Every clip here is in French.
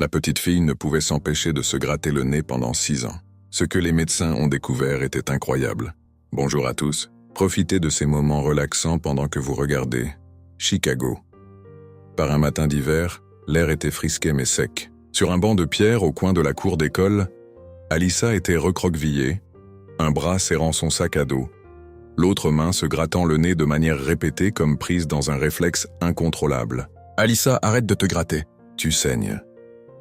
La petite fille ne pouvait s'empêcher de se gratter le nez pendant 6 ans. Ce que les médecins ont découvert était incroyable. Bonjour à tous. Profitez de ces moments relaxants pendant que vous regardez Chicago. Par un matin d'hiver, l'air était frisqué mais sec. Sur un banc de pierre au coin de la cour d'école, Alyssa était recroquevillée, un bras serrant son sac à dos, l'autre main se grattant le nez de manière répétée comme prise dans un réflexe incontrôlable. « Alyssa, arrête de te gratter. Tu saignes »,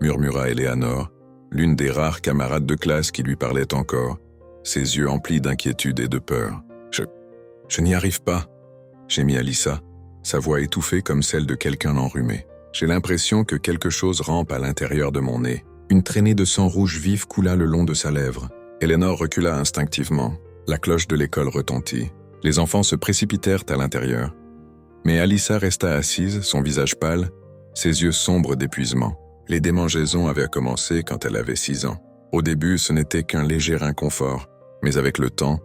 murmura Eleanor, l'une des rares camarades de classe qui lui parlait encore, ses yeux emplis d'inquiétude et de peur. « Je n'y arrive pas », gémit Alyssa, sa voix étouffée comme celle de quelqu'un enrhumé. « J'ai l'impression que quelque chose rampe à l'intérieur de mon nez. » Une traînée de sang rouge vif coula le long de sa lèvre. Eleanor recula instinctivement. La cloche de l'école retentit. Les enfants se précipitèrent à l'intérieur. Mais Alyssa resta assise, son visage pâle, ses yeux sombres d'épuisement. Les démangeaisons avaient commencé quand elle avait 6 ans. Au début, ce n'était qu'un léger inconfort, mais avec le temps,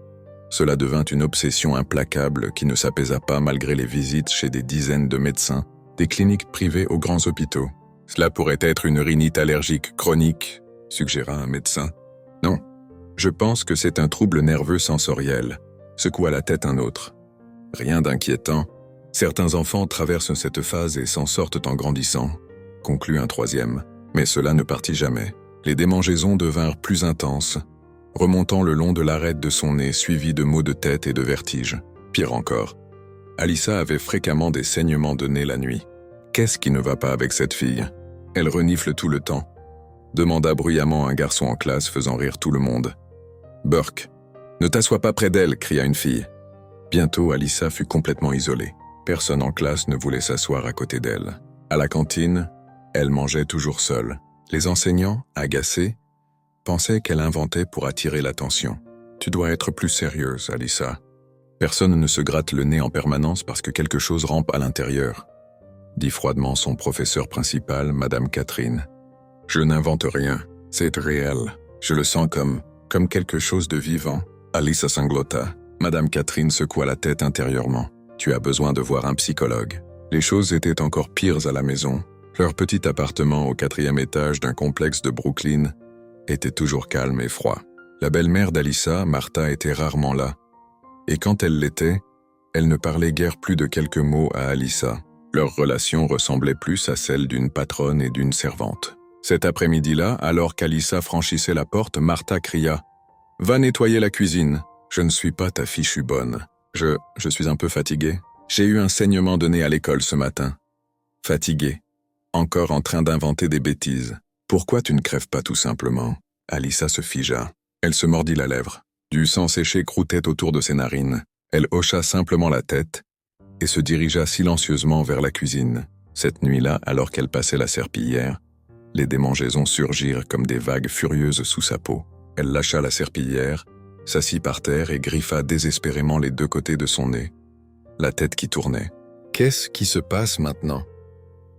cela devint une obsession implacable qui ne s'apaisa pas malgré les visites chez des dizaines de médecins, des cliniques privées aux grands hôpitaux. « Cela pourrait être une rhinite allergique chronique », suggéra un médecin. « Non, je pense que c'est un trouble nerveux sensoriel », secoua la tête un autre. « Rien d'inquiétant. Certains enfants traversent cette phase et s'en sortent en grandissant », conclut un troisième. Mais cela ne partit jamais. Les démangeaisons devinrent plus intenses, remontant le long de l'arête de son nez suivies de maux de tête et de vertiges. Pire encore, Alyssa avait fréquemment des saignements de nez la nuit. Qu'est-ce qui ne va pas avec cette fille? Elle renifle tout le temps, demanda bruyamment un garçon en classe faisant rire tout le monde. Burke, ne t'assois pas près d'elle, cria une fille. Bientôt, Alyssa fut complètement isolée. Personne en classe ne voulait s'asseoir à côté d'elle. À la cantine, elle mangeait toujours seule. Les enseignants, agacés, pensaient qu'elle inventait pour attirer l'attention. Tu dois être plus sérieuse, Alyssa. Personne ne se gratte le nez en permanence parce que quelque chose rampe à l'intérieur, dit froidement son professeur principal, Madame Catherine. Je n'invente rien, c'est réel. Je le sens comme quelque chose de vivant. Alyssa sanglota. Madame Catherine secoua la tête intérieurement. Tu as besoin de voir un psychologue. Les choses étaient encore pires à la maison. Leur petit appartement au 4e étage d'un complexe de Brooklyn était toujours calme et froid. La belle-mère d'Alyssa, Martha, était rarement là. Et quand elle l'était, elle ne parlait guère plus de quelques mots à Alyssa. Leur relation ressemblait plus à celle d'une patronne et d'une servante. Cet après-midi-là, alors qu'Alyssa franchissait la porte, Martha cria « Va nettoyer la cuisine. Je ne suis pas ta fichue bonne. Je suis un peu fatiguée. J'ai eu un saignement de nez à l'école ce matin. » Fatiguée. Encore en train d'inventer des bêtises. « Pourquoi tu ne crèves pas tout simplement ?» Alyssa se figea. Elle se mordit la lèvre. Du sang séché croûtait autour de ses narines. Elle hocha simplement la tête et se dirigea silencieusement vers la cuisine. Cette nuit-là, alors qu'elle passait la serpillière, les démangeaisons surgirent comme des vagues furieuses sous sa peau. Elle lâcha la serpillière, s'assit par terre et griffa désespérément les 2 côtés de son nez, la tête qui tournait. « Qu'est-ce qui se passe maintenant ?»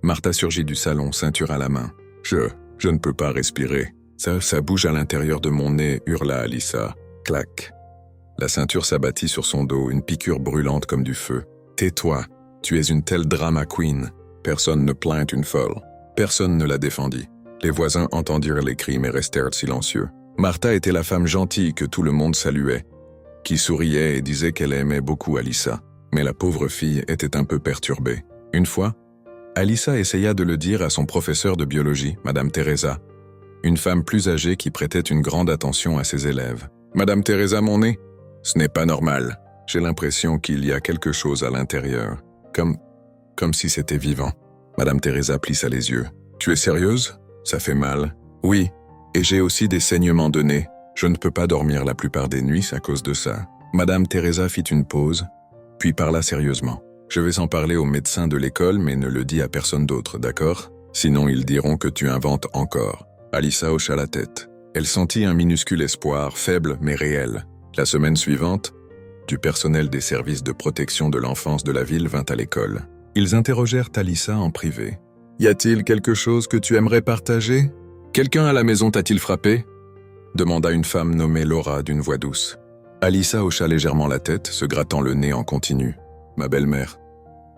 Martha surgit du salon, ceinture à la main. « Je ne peux pas respirer. Ça bouge à l'intérieur de mon nez » hurla Alyssa. Clac. La ceinture s'abattit sur son dos, une piqûre brûlante comme du feu. « Tais-toi, tu es une telle drama queen. » Personne ne plaint une folle. Personne ne la défendit. Les voisins entendirent les cris mais restèrent silencieux. Martha était la femme gentille que tout le monde saluait, qui souriait et disait qu'elle aimait beaucoup Alyssa. Mais la pauvre fille était un peu perturbée. Une fois, Alyssa essaya de le dire à son professeur de biologie, Madame Teresa, une femme plus âgée qui prêtait une grande attention à ses élèves. « Madame Teresa, mon nez? Ce n'est pas normal. J'ai l'impression qu'il y a quelque chose à l'intérieur, comme si c'était vivant. » Madame Teresa plissa les yeux. « Tu es sérieuse? Ça fait mal. »« Oui, et j'ai aussi des saignements de nez. Je ne peux pas dormir la plupart des nuits à cause de ça. » Madame Teresa fit une pause, puis parla sérieusement. « Je vais en parler aux médecins de l'école, mais ne le dis à personne d'autre, d'accord? Sinon ils diront que tu inventes encore. » Alyssa hocha la tête. Elle sentit un minuscule espoir, faible mais réel. La semaine suivante, du personnel des services de protection de l'enfance de la ville vint à l'école. Ils interrogèrent Alyssa en privé. « Y a-t-il quelque chose que tu aimerais partager? Quelqu'un à la maison t'a-t-il frappé ?» demanda une femme nommée Laura d'une voix douce. Alyssa hocha légèrement la tête, se grattant le nez en continu. « Ma belle-mère.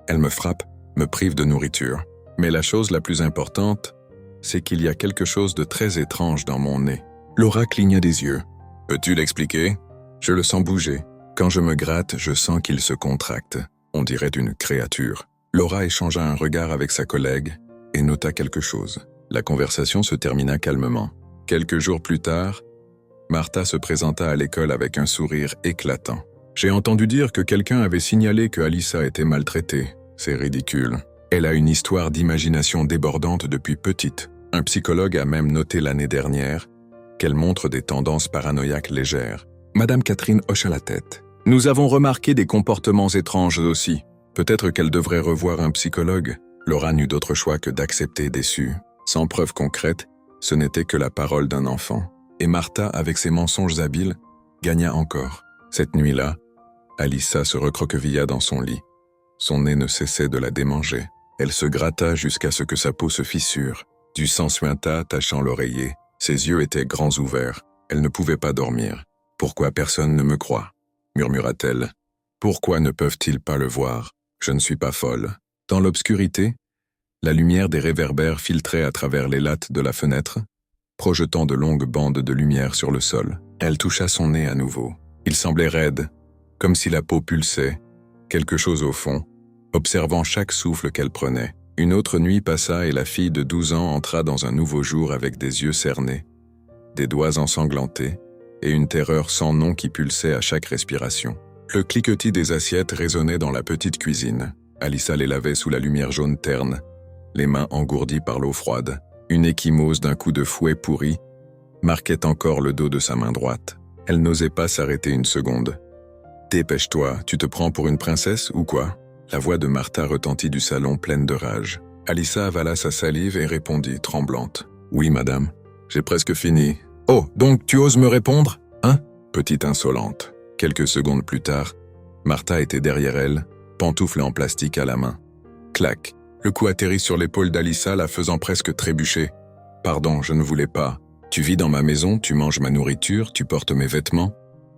Elle me frappe, me prive de nourriture. Mais la chose la plus importante, c'est qu'il y a quelque chose de très étrange dans mon nez. Laura cligna des yeux. Peux-tu l'expliquer? Je le sens bouger. Quand je me gratte, je sens qu'il se contracte. On dirait une créature. Laura échangea un regard avec sa collègue et nota quelque chose. La conversation se termina calmement. Quelques jours plus tard, Martha se présenta à l'école avec un sourire éclatant. J'ai entendu dire que quelqu'un avait signalé que Alyssa était maltraitée. C'est ridicule. Elle a une histoire d'imagination débordante depuis petite. Un psychologue a même noté l'année dernière qu'elle montre des tendances paranoïaques légères. Madame Catherine hocha la tête. Nous avons remarqué des comportements étranges aussi. Peut-être qu'elle devrait revoir un psychologue. Laura n'eut d'autre choix que d'accepter déçue. Sans preuve concrète, ce n'était que la parole d'un enfant. Et Martha, avec ses mensonges habiles, gagna encore. Cette nuit-là, Alyssa se recroquevilla dans son lit. Son nez ne cessait de la démanger. Elle se gratta jusqu'à ce que sa peau se fissure. Du sang suinta, tachant l'oreiller. Ses yeux étaient grands ouverts. Elle ne pouvait pas dormir. « Pourquoi personne ne me croit ?» murmura-t-elle. « Pourquoi ne peuvent-ils pas le voir? Je ne suis pas folle. » Dans l'obscurité, la lumière des réverbères filtrait à travers les lattes de la fenêtre, projetant de longues bandes de lumière sur le sol. Elle toucha son nez à nouveau. Il semblait raide, comme si la peau pulsait, quelque chose au fond, observant chaque souffle qu'elle prenait. Une autre nuit passa et la fille de 12 ans entra dans un nouveau jour avec des yeux cernés, des doigts ensanglantés et une terreur sans nom qui pulsait à chaque respiration. Le cliquetis des assiettes résonnait dans la petite cuisine. Alyssa les lavait sous la lumière jaune terne, les mains engourdies par l'eau froide. Une échymose d'un coup de fouet pourri marquait encore le dos de sa main droite. Elle n'osait pas s'arrêter une seconde. « Dépêche-toi, tu te prends pour une princesse ou quoi ?» La voix de Martha retentit du salon pleine de rage. Alyssa avala sa salive et répondit, tremblante. « Oui, madame, j'ai presque fini. »« Oh, donc tu oses me répondre, hein ?» Petite insolente. Quelques secondes plus tard, Martha était derrière elle, pantoufle en plastique à la main. Clac. Le coup atterrit sur l'épaule d'Alyssa, la faisant presque trébucher. « Pardon, je ne voulais pas. Tu vis dans ma maison, tu manges ma nourriture, tu portes mes vêtements,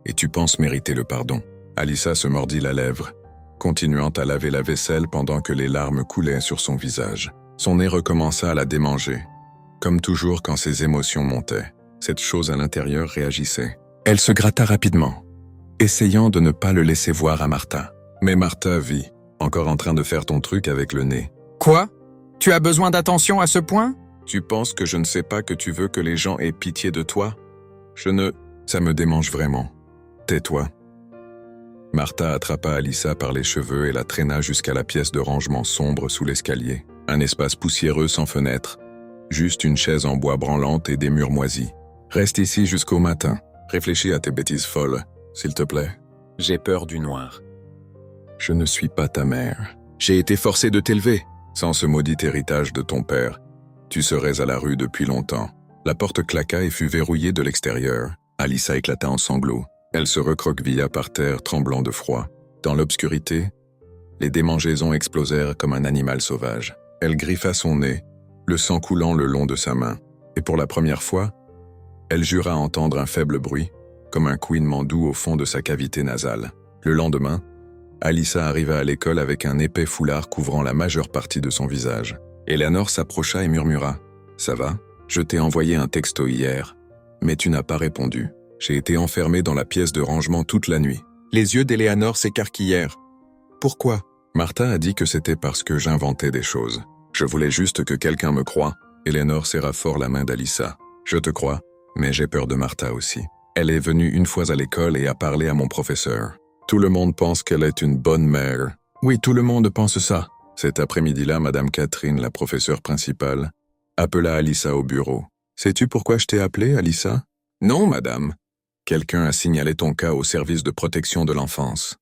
et tu penses mériter le pardon. » Alyssa se mordit la lèvre, continuant à laver la vaisselle pendant que les larmes coulaient sur son visage. Son nez recommença à la démanger. Comme toujours quand ses émotions montaient, cette chose à l'intérieur réagissait. Elle se gratta rapidement, essayant de ne pas le laisser voir à Martha. Mais Martha vit, encore en train de faire ton truc avec le nez. Quoi? Tu as besoin d'attention à ce point? Tu penses que je ne sais pas que tu veux que les gens aient pitié de toi? Ça me démange vraiment. Tais-toi. Martha attrapa Alyssa par les cheveux et la traîna jusqu'à la pièce de rangement sombre sous l'escalier. Un espace poussiéreux sans fenêtre. Juste une chaise en bois branlante et des murs moisis. Reste ici jusqu'au matin. Réfléchis à tes bêtises folles, s'il te plaît. J'ai peur du noir. Je ne suis pas ta mère. J'ai été forcé de t'élever. Sans ce maudit héritage de ton père, tu serais à la rue depuis longtemps. La porte claqua et fut verrouillée de l'extérieur. Alyssa éclata en sanglots. Elle se recroquevilla par terre, tremblant de froid. Dans l'obscurité, les démangeaisons explosèrent comme un animal sauvage. Elle griffa son nez, le sang coulant le long de sa main. Et pour la première fois, elle jura entendre un faible bruit, comme un couinement doux au fond de sa cavité nasale. Le lendemain, Alyssa arriva à l'école avec un épais foulard couvrant la majeure partie de son visage. Eleanor s'approcha et murmura « Ça va? Je t'ai envoyé un texto hier, mais tu n'as pas répondu. J'ai été enfermée dans la pièce de rangement toute la nuit. » Les yeux d'Eleanor s'écarquillèrent. « Pourquoi ?» Martha a dit que c'était parce que j'inventais des choses. Je voulais juste que quelqu'un me croie. Eleanor serra fort la main d'Alyssa. « Je te crois, mais j'ai peur de Martha aussi. Elle est venue une fois à l'école et a parlé à mon professeur. Tout le monde pense qu'elle est une bonne mère. Oui, tout le monde pense ça. » Cet après-midi-là, Madame Catherine, la professeure principale, appela Alyssa au bureau. « Sais-tu pourquoi je t'ai appelée, Alyssa ?»« Non, madame. Quelqu'un a signalé ton cas au service de protection de l'enfance. »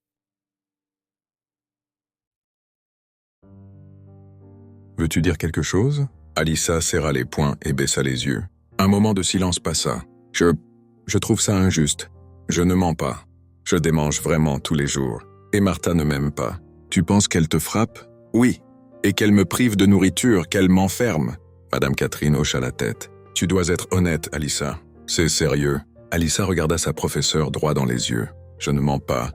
« Veux-tu dire quelque chose ?» Alyssa serra les poings et baissa les yeux. Un moment de silence passa. « Je trouve ça injuste. Je ne mens pas. Je démange vraiment tous les jours. Et Martha ne m'aime pas. Tu penses qu'elle te frappe ? Oui. Et qu'elle me prive de nourriture, qu'elle m'enferme. » Madame Catherine hocha la tête. « Tu dois être honnête, Alyssa. C'est sérieux. » Alyssa regarda sa professeure droit dans les yeux. « Je ne mens pas.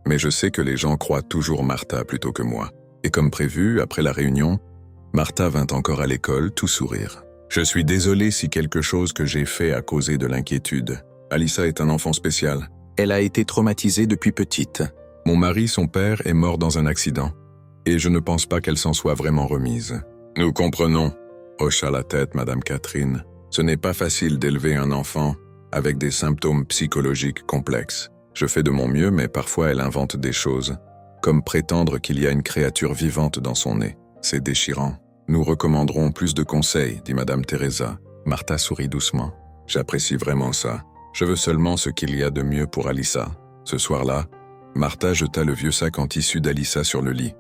Mais je sais que les gens croient toujours Martha plutôt que moi. » Et comme prévu, après la réunion, Martha vint encore à l'école, tout sourire. Je suis désolé si quelque chose que j'ai fait a causé de l'inquiétude. Alissa est un enfant spécial. Elle a été traumatisée depuis petite. Mon mari, son père, est mort dans un accident. Et je ne pense pas qu'elle s'en soit vraiment remise. Nous comprenons, hocha la tête Madame Catherine. Ce n'est pas facile d'élever un enfant avec des symptômes psychologiques complexes. Je fais de mon mieux, mais parfois elle invente des choses, comme prétendre qu'il y a une créature vivante dans son nez. C'est déchirant. Nous recommanderons plus de conseils, dit Madame Teresa. Martha sourit doucement. J'apprécie vraiment ça. Je veux seulement ce qu'il y a de mieux pour Alissa. Ce soir-là, Martha jeta le vieux sac en tissu d'Alissa sur le lit.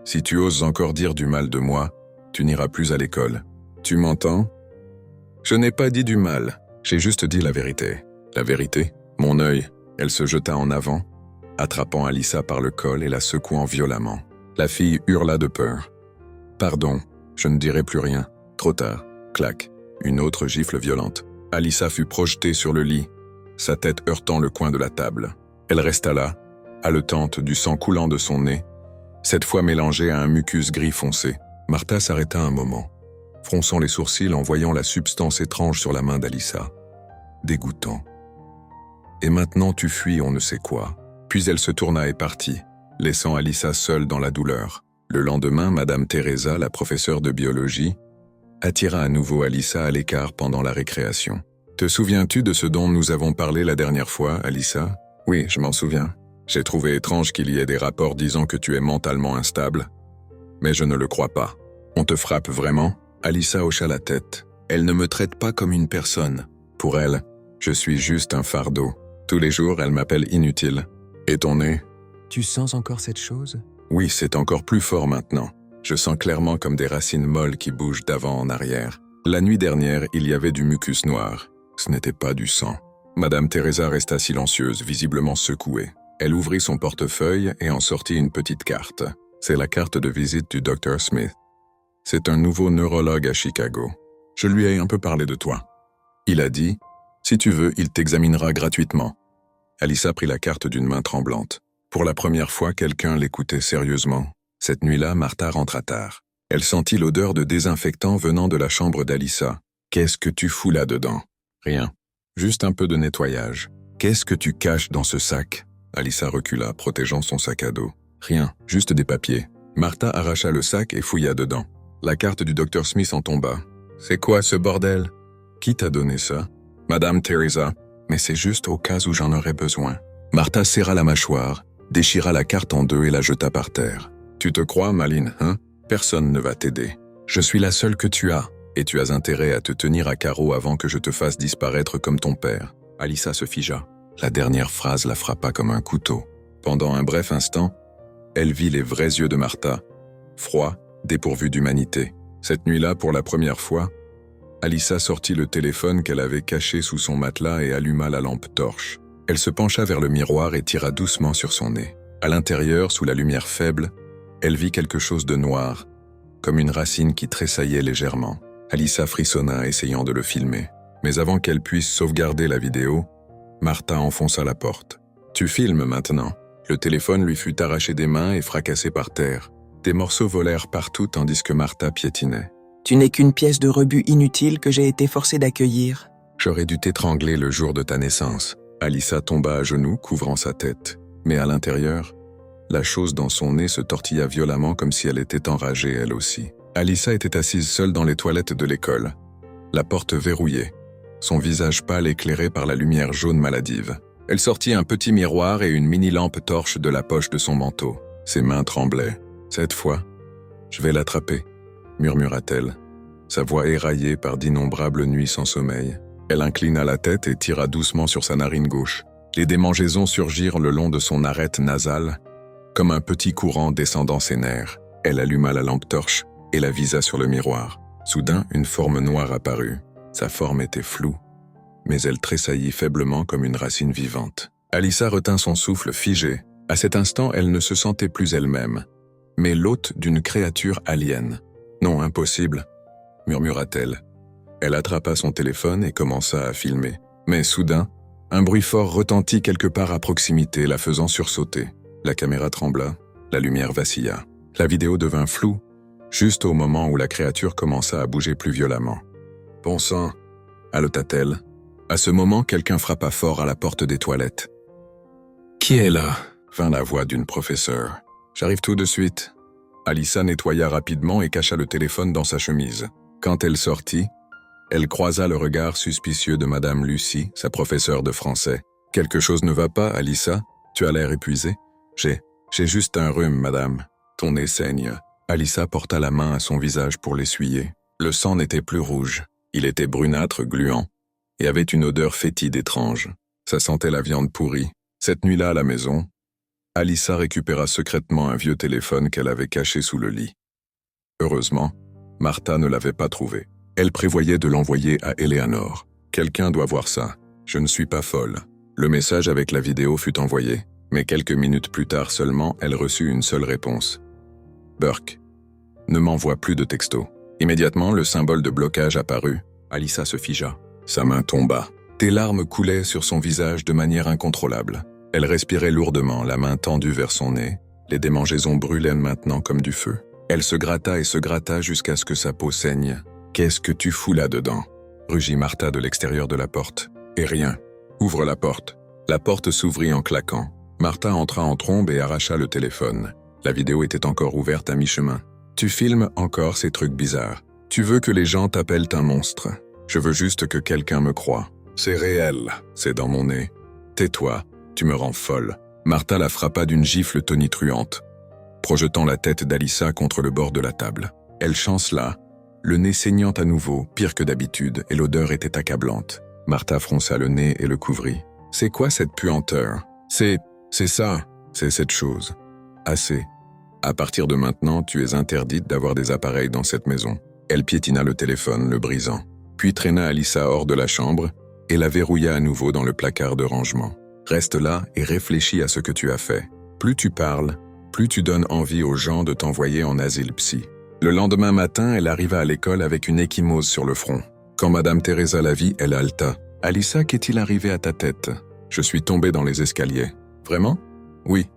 Si tu oses encore dire du mal de moi, tu n'iras plus à l'école. Tu m'entends? Je n'ai pas dit du mal, j'ai juste dit la vérité. La vérité? Mon œil. Elle se jeta en avant, attrapant Alissa par le col et la secouant violemment. La fille hurla de peur. Pardon, je ne dirai plus rien. Trop tard. Clac. Une autre gifle violente. Alissa fut projetée sur le lit, sa tête heurtant le coin de la table. Elle resta là, haletante du sang coulant de son nez, cette fois mélangé à un mucus gris foncé. Martha s'arrêta un moment, fronçant les sourcils en voyant la substance étrange sur la main d'Alissa. Dégoûtant. Et maintenant tu fuis on ne sait quoi. Puis elle se tourna et partit, laissant Alissa seule dans la douleur. Le lendemain, Madame Teresa, la professeure de biologie, attira à nouveau Alissa à l'écart pendant la récréation. « Te souviens-tu de ce dont nous avons parlé la dernière fois, Alissa ?»« Oui, je m'en souviens. J'ai trouvé étrange qu'il y ait des rapports disant que tu es mentalement instable. Mais je ne le crois pas. On te frappe vraiment ?» Alissa hocha la tête. « Elle ne me traite pas comme une personne. Pour elle, je suis juste un fardeau. Tous les jours, elle m'appelle inutile. Et ton nez ? Tu sens encore cette chose ? Oui, c'est encore plus fort maintenant. Je sens clairement comme des racines molles qui bougent d'avant en arrière. La nuit dernière, il y avait du mucus noir. Ce n'était pas du sang. » Madame Teresa resta silencieuse, visiblement secouée. Elle ouvrit son portefeuille et en sortit une petite carte. C'est la carte de visite du Dr. Smith. C'est un nouveau neurologue à Chicago. Je lui ai un peu parlé de toi. Il a dit, si tu veux, il t'examinera gratuitement. Alissa prit la carte d'une main tremblante. Pour la première fois, quelqu'un l'écoutait sérieusement. Cette nuit-là, Martha rentra tard. Elle sentit l'odeur de désinfectant venant de la chambre d'Alissa. « Qu'est-ce que tu fous là-dedans ?»« Rien. Juste un peu de nettoyage. »« Qu'est-ce que tu caches dans ce sac ?» Alissa recula, protégeant son sac à dos. « Rien, juste des papiers. » Martha arracha le sac et fouilla dedans. La carte du Dr. Smith en tomba. « C'est quoi ce bordel ?»« Qui t'a donné ça ?»« Madame Teresa. »« Mais c'est juste au cas où j'en aurais besoin. » Martha serra la mâchoire, déchira la carte en deux et la jeta par terre. « Tu te crois, Maline, hein? Personne ne va t'aider. Je suis la seule que tu as, et tu as intérêt à te tenir à carreau avant que je te fasse disparaître comme ton père. » Alissa se figea. La dernière phrase la frappa comme un couteau. Pendant un bref instant, elle vit les vrais yeux de Martha, froids, dépourvus d'humanité. Cette nuit-là, pour la première fois, Alissa sortit le téléphone qu'elle avait caché sous son matelas et alluma la lampe torche. Elle se pencha vers le miroir et tira doucement sur son nez. À l'intérieur, sous la lumière faible, elle vit quelque chose de noir, comme une racine qui tressaillait légèrement. Alissa frissonna, essayant de le filmer. Mais avant qu'elle puisse sauvegarder la vidéo, Martha enfonça la porte. « Tu filmes maintenant ?» Le téléphone lui fut arraché des mains et fracassé par terre. Des morceaux volèrent partout tandis que Martha piétinait. « Tu n'es qu'une pièce de rebut inutile que j'ai été forcée d'accueillir. » J'aurais dû t'étrangler le jour de ta naissance. Alissa tomba à genoux, couvrant sa tête. Mais à l'intérieur, la chose dans son nez se tortilla violemment comme si elle était enragée elle aussi. Alissa était assise seule dans les toilettes de l'école, la porte verrouillée, son visage pâle éclairé par la lumière jaune maladive. Elle sortit un petit miroir et une mini-lampe torche de la poche de son manteau. Ses mains tremblaient. « Cette fois, je vais l'attraper », murmura-t-elle, sa voix éraillée par d'innombrables nuits sans sommeil. Elle inclina la tête et tira doucement sur sa narine gauche. Les démangeaisons surgirent le long de son arête nasale, comme un petit courant descendant ses nerfs. Elle alluma la lampe torche et la visa sur le miroir. Soudain, une forme noire apparut. Sa forme était floue, mais elle tressaillit faiblement comme une racine vivante. Alissa retint son souffle figé. À cet instant, elle ne se sentait plus elle-même, mais l'hôte d'une créature alien. « Non, impossible », murmura-t-elle. Elle attrapa son téléphone et commença à filmer. Mais soudain, un bruit fort retentit quelque part à proximité, la faisant sursauter. La caméra trembla, la lumière vacilla. La vidéo devint floue, juste au moment où la créature commença à bouger plus violemment. Bon sang, halota-t-elle. À ce moment, quelqu'un frappa fort à la porte des toilettes. Qui est là? Vint la voix d'une professeure. J'arrive tout de suite. Alyssa nettoya rapidement et cacha le téléphone dans sa chemise. Quand elle sortit, elle croisa le regard suspicieux de Madame Lucie, sa professeure de français. Quelque chose ne va pas, Alyssa? Tu as l'air épuisée? J'ai juste un rhume, madame. Ton nez saigne. Alyssa porta la main à son visage pour l'essuyer. Le sang n'était plus rouge. Il était brunâtre, gluant, et avait une odeur fétide étrange. Ça sentait la viande pourrie. Cette nuit-là à la maison, Alyssa récupéra secrètement un vieux téléphone qu'elle avait caché sous le lit. Heureusement, Martha ne l'avait pas trouvé. Elle prévoyait de l'envoyer à Eleanor. Quelqu'un doit voir ça. Je ne suis pas folle. Le message avec la vidéo fut envoyé, mais quelques minutes plus tard seulement, elle reçut une seule réponse. Burke, ne m'envoie plus de textos. Immédiatement, le symbole de blocage apparut. Alyssa se figea. Sa main tomba. Des larmes coulaient sur son visage de manière incontrôlable. Elle respirait lourdement, la main tendue vers son nez. Les démangeaisons brûlaient maintenant comme du feu. Elle se gratta et se gratta jusqu'à ce que sa peau saigne. « Qu'est-ce que tu fous là-dedans » rugit Martha de l'extérieur de la porte. « Et rien. Ouvre la porte. » La porte s'ouvrit en claquant. Martha entra en trombe et arracha le téléphone. La vidéo était encore ouverte à mi-chemin. « Tu filmes encore ces trucs bizarres. Tu veux que les gens t'appellent un monstre. Je veux juste que quelqu'un me croie. C'est réel. C'est dans mon nez. Tais-toi. Tu me rends folle. » Martha la frappa d'une gifle tonitruante, projetant la tête d'Alyssa contre le bord de la table. Elle chancela, le nez saignant à nouveau, pire que d'habitude, et l'odeur était accablante. Martha fronça le nez et le couvrit. « C'est quoi cette puanteur? C'est ça, c'est cette chose. Assez. À partir de maintenant, tu es interdite d'avoir des appareils dans cette maison. » Elle piétina le téléphone, le brisant, puis traîna Alyssa hors de la chambre et la verrouilla à nouveau dans le placard de rangement. Reste là et réfléchis à ce que tu as fait. Plus tu parles, plus tu donnes envie aux gens de t'envoyer en asile psy. Le lendemain matin, elle arriva à l'école avec une ecchymose sur le front. Quand Madame Teresa la vit, elle halta. « Alyssa, qu'est-il arrivé à ta tête ?»« Je suis tombée dans les escaliers. »« Vraiment ?»« Oui. »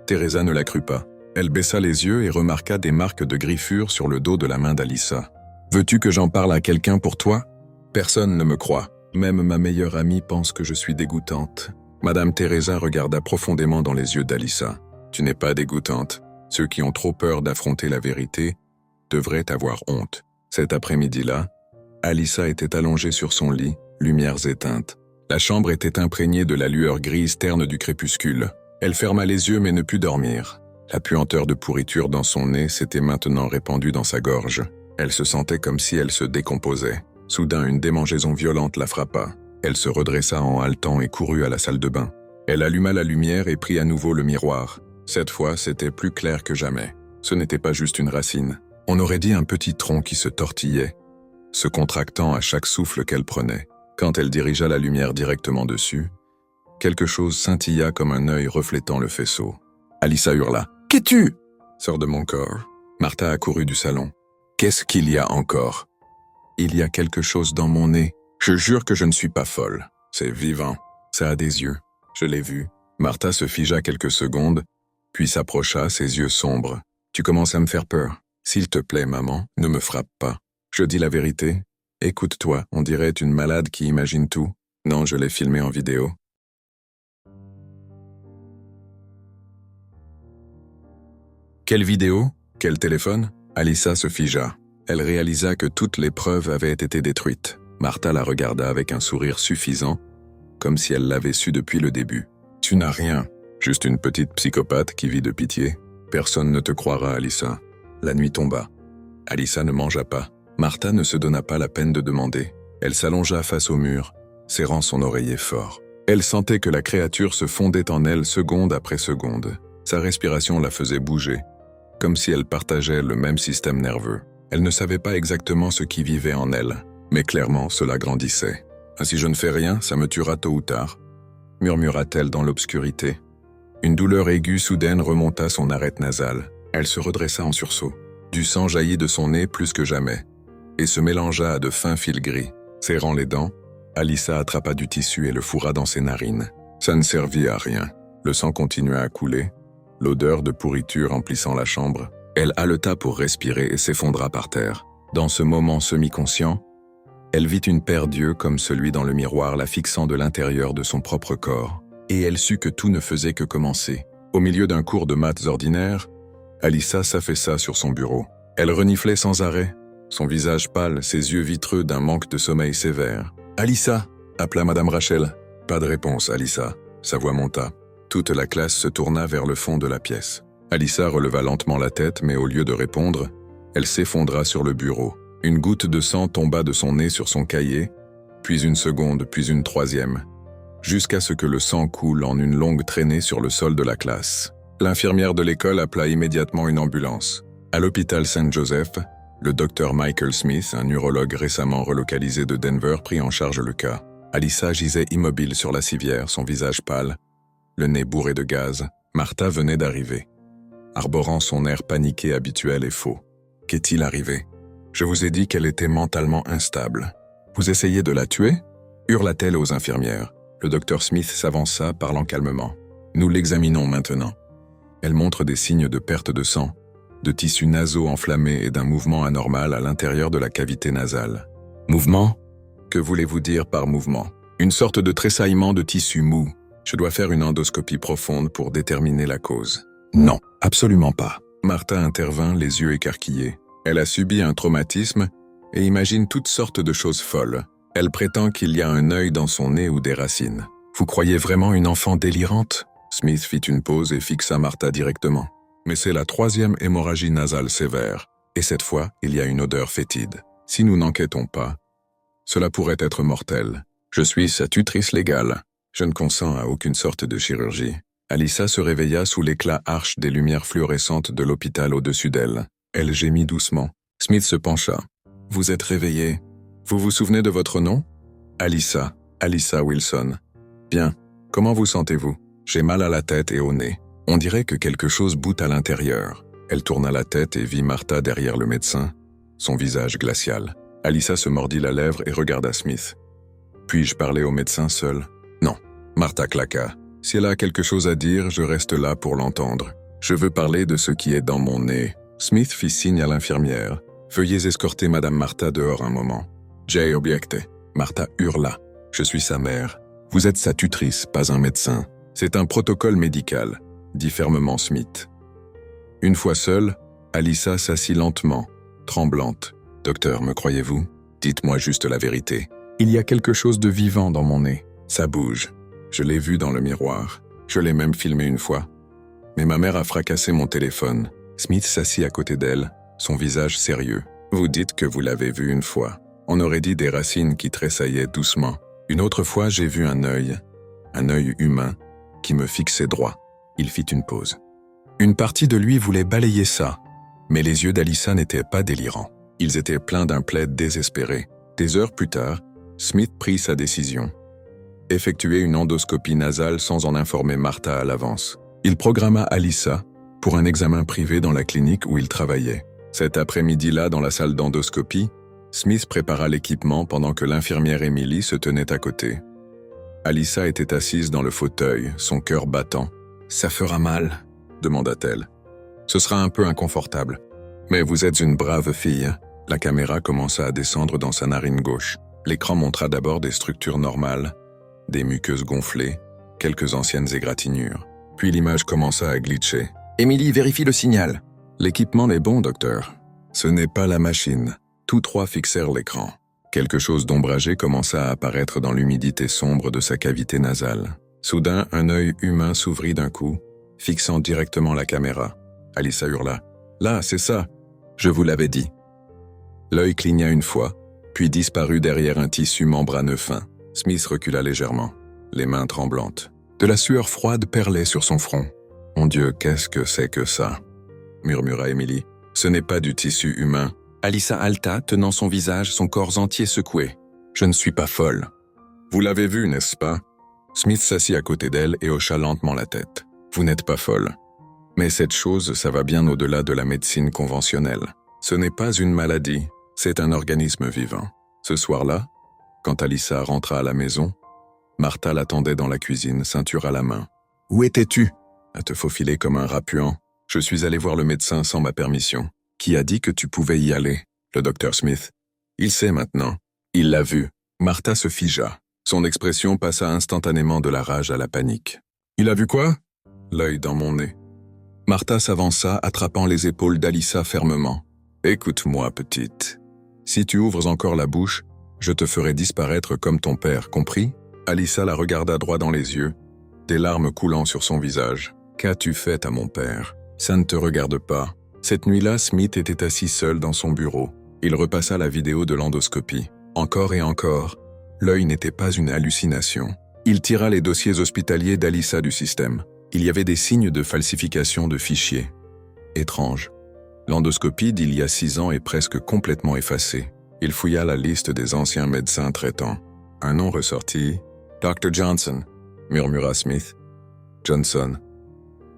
Teresa ne la crut pas. Elle baissa les yeux et remarqua des marques de griffures sur le dos de la main d'Alyssa. « Veux-tu que j'en parle à quelqu'un pour toi ?»« Personne ne me croit. Même ma meilleure amie pense que je suis dégoûtante. » Madame Teresa regarda profondément dans les yeux d'Alyssa. « Tu n'es pas dégoûtante. Ceux qui ont trop peur d'affronter la vérité devraient avoir honte. » Cet après-midi-là, Alyssa était allongée sur son lit, lumières éteintes. La chambre était imprégnée de la lueur grise terne du crépuscule. Elle ferma les yeux mais ne put dormir. La puanteur de pourriture dans son nez s'était maintenant répandue dans sa gorge. Elle se sentait comme si elle se décomposait. Soudain, une démangeaison violente la frappa. Elle se redressa en haletant et courut à la salle de bain. Elle alluma la lumière et prit à nouveau le miroir. Cette fois, c'était plus clair que jamais. Ce n'était pas juste une racine. On aurait dit un petit tronc qui se tortillait, se contractant à chaque souffle qu'elle prenait. Quand elle dirigea la lumière directement dessus, quelque chose scintilla comme un œil reflétant le faisceau. Alyssa hurla. « Qu'es-tu » ? « Sors de mon corps. » Martha accourut du salon. « Qu'est-ce qu'il y a encore ?»« Il y a quelque chose dans mon nez. Je jure que je ne suis pas folle. C'est vivant. Ça a des yeux. Je l'ai vu. » Martha se figea quelques secondes, puis s'approcha, ses yeux sombres. « Tu commences à me faire peur. S'il te plaît, maman, ne me frappe pas. Je dis la vérité. Écoute-toi, on dirait une malade qui imagine tout. Non, je l'ai filmé en vidéo. » Quelle vidéo? Quel téléphone? Alyssa se figea. Elle réalisa que toutes les preuves avaient été détruites. Martha la regarda avec un sourire suffisant, comme si elle l'avait su depuis le début. « Tu n'as rien. Juste une petite psychopathe qui vit de pitié. Personne ne te croira, Alyssa. » La nuit tomba. Alyssa ne mangea pas. Martha ne se donna pas la peine de demander. Elle s'allongea face au mur, serrant son oreiller fort. Elle sentait que la créature se fondait en elle seconde après seconde. Sa respiration la faisait bouger, comme si elle partageait le même système nerveux. Elle ne savait pas exactement ce qui vivait en elle, mais clairement cela grandissait. « Si je ne fais rien, ça me tuera tôt ou tard », murmura-t-elle dans l'obscurité. Une douleur aiguë soudaine remonta son arête nasale. Elle se redressa en sursaut. Du sang jaillit de son nez plus que jamais, et se mélangea à de fins fils gris. Serrant les dents, Alyssa attrapa du tissu et le fourra dans ses narines. Ça ne servit à rien. Le sang continua à couler, l'odeur de pourriture emplissant la chambre. Elle haleta pour respirer et s'effondra par terre. Dans ce moment semi-conscient, Elle vit une paire d'yeux comme celui dans le miroir la fixant de l'intérieur de son propre corps. Et elle sut que tout ne faisait que commencer. Au milieu d'un cours de maths ordinaire, Alyssa s'affaissa sur son bureau. Elle reniflait sans arrêt, son visage pâle, ses yeux vitreux d'un manque de sommeil sévère. « Alyssa !» appela Madame Rachel. Pas de réponse, Alyssa. Sa voix monta. Toute la classe se tourna vers le fond de la pièce. Alyssa releva lentement la tête, mais au lieu de répondre, elle s'effondra sur le bureau. Une goutte de sang tomba de son nez sur son cahier, puis une seconde, puis une troisième, jusqu'à ce que le sang coule en une longue traînée sur le sol de la classe. L'infirmière de l'école appela immédiatement une ambulance. À l'hôpital St. Joseph, le docteur Michael Smith, un neurologue récemment relocalisé de Denver, prit en charge le cas. Alyssa gisait immobile sur la civière, son visage pâle, le nez bourré de gaz. Martha venait d'arriver, arborant son air paniqué habituel et faux. « Qu'est-il arrivé ? Je vous ai dit qu'elle était mentalement instable. Vous essayez de la tuer ?» hurla-t-elle aux infirmières. Le docteur Smith s'avança, parlant calmement. « Nous l'examinons maintenant. Elle montre des signes de perte de sang, de tissus nasaux enflammés et d'un mouvement anormal à l'intérieur de la cavité nasale. » Mouvement ? Que voulez-vous dire par mouvement ? Une sorte de tressaillement de tissu mou. Je dois faire une endoscopie profonde pour déterminer la cause. Non, absolument pas. Martha intervint, les yeux écarquillés. Elle a subi un traumatisme et imagine toutes sortes de choses folles. Elle prétend qu'il y a un œil dans son nez ou des racines. Vous croyez vraiment une enfant délirante ? Smith fit une pause et fixa Martha directement. Mais c'est la 3e hémorragie nasale sévère, et cette fois, il y a une odeur fétide. Si nous n'enquêtons pas, cela pourrait être mortel. Je suis sa tutrice légale. Je ne consens à aucune sorte de chirurgie. Alyssa se réveilla sous l'éclat arche des lumières fluorescentes de l'hôpital au-dessus d'elle. Elle gémit doucement. Smith se pencha. « Vous êtes réveillée. Vous vous souvenez de votre nom ?»« Alyssa. Alyssa Wilson. »« Bien. Comment vous sentez-vous ?»« J'ai mal à la tête et au nez. On dirait que quelque chose boute à l'intérieur. » Elle tourna la tête et vit Martha derrière le médecin, son visage glacial. Alyssa se mordit la lèvre et regarda Smith. « Puis-je parler au médecin seul ?»« Non. » Martha claqua. « Si elle a quelque chose à dire, je reste là pour l'entendre. Je veux parler de ce qui est dans mon nez. » Smith fit signe à l'infirmière. « Veuillez escorter Madame Martha dehors un moment. » Jay objectait. Martha hurla. « Je suis sa mère. Vous êtes sa tutrice, pas un médecin. C'est un protocole médical, » dit fermement Smith. Une fois seule, Alyssa s'assit lentement, tremblante. « Docteur, me croyez-vous ? Dites-moi juste la vérité. Il y a quelque chose de vivant dans mon nez. Ça bouge. Je l'ai vu dans le miroir. Je l'ai même filmé une fois. Mais ma mère a fracassé mon téléphone. » Smith s'assit à côté d'elle, son visage sérieux. « Vous dites que vous l'avez vu une fois. On aurait dit des racines qui tressaillaient doucement. Une autre fois, j'ai vu un œil humain, qui me fixait droit. » Il fit une pause. Une partie de lui voulait balayer ça, mais les yeux d'Alyssa n'étaient pas délirants. Ils étaient pleins d'un plaid désespéré. Des heures plus tard, Smith prit sa décision. Effectuer une endoscopie nasale sans en informer Martha à l'avance. Il programma Alyssa pour un examen privé dans la clinique où il travaillait. Cet après-midi-là, dans la salle d'endoscopie, Smith prépara l'équipement pendant que l'infirmière Emily se tenait à côté. Alyssa était assise dans le fauteuil, son cœur battant. « Ça fera mal ?» demanda-t-elle. « Ce sera un peu inconfortable. Mais vous êtes une brave fille. » La caméra commença à descendre dans sa narine gauche. L'écran montra d'abord des structures normales, des muqueuses gonflées, quelques anciennes égratignures. Puis l'image commença à glitcher. « Emily, vérifie le signal. »« L'équipement est bon, docteur. » « Ce n'est pas la machine. » Tous trois fixèrent l'écran. Quelque chose d'ombragé commença à apparaître dans l'humidité sombre de sa cavité nasale. Soudain, un œil humain s'ouvrit d'un coup, fixant directement la caméra. Alyssa hurla. « Là, c'est ça. Je vous l'avais dit. » L'œil cligna une fois, puis disparut derrière un tissu membraneux fin. Smith recula légèrement, les mains tremblantes. De la sueur froide perlait sur son front. « Mon Dieu, qu'est-ce que c'est que ça ?» murmura Emily. « Ce n'est pas du tissu humain. » Alyssa halta, tenant son visage, son corps entier secoué. « Je ne suis pas folle. »« Vous l'avez vu, n'est-ce pas ?» Smith s'assit à côté d'elle et hocha lentement la tête. « Vous n'êtes pas folle. Mais cette chose, ça va bien au-delà de la médecine conventionnelle. Ce n'est pas une maladie, c'est un organisme vivant. » Ce soir-là, quand Alyssa rentra à la maison, Martha l'attendait dans la cuisine, ceinture à la main. « Où étais-tu » À te faufiler comme un rat puant. « Je suis allé voir le médecin sans ma permission. » « Qui a dit que tu pouvais y aller ?» Le docteur Smith. « Il sait maintenant. Il l'a vu. Martha se figea. Son expression passa instantanément de la rage à la panique. Il a vu quoi? L'œil dans mon nez. Martha s'avança, attrapant les épaules d'Alyssa fermement. Écoute-moi, petite. Si tu ouvres encore la bouche, je te ferai disparaître comme ton père, compris? Alyssa la regarda droit dans les yeux, des larmes coulant sur son visage. Qu'as-tu fait à mon père? Ça ne te regarde pas. Cette nuit-là, Smith était assis seul dans son bureau. Il repassa la vidéo de l'endoscopie. Encore et encore, l'œil n'était pas une hallucination. Il tira les dossiers hospitaliers d'Alyssa du système. Il y avait des signes de falsification de fichiers. Étrange. L'endoscopie d'il y a 6 ans est presque complètement effacée. Il fouilla la liste des anciens médecins traitants. Un nom ressortit. « Dr. Johnson », murmura Smith. « Johnson.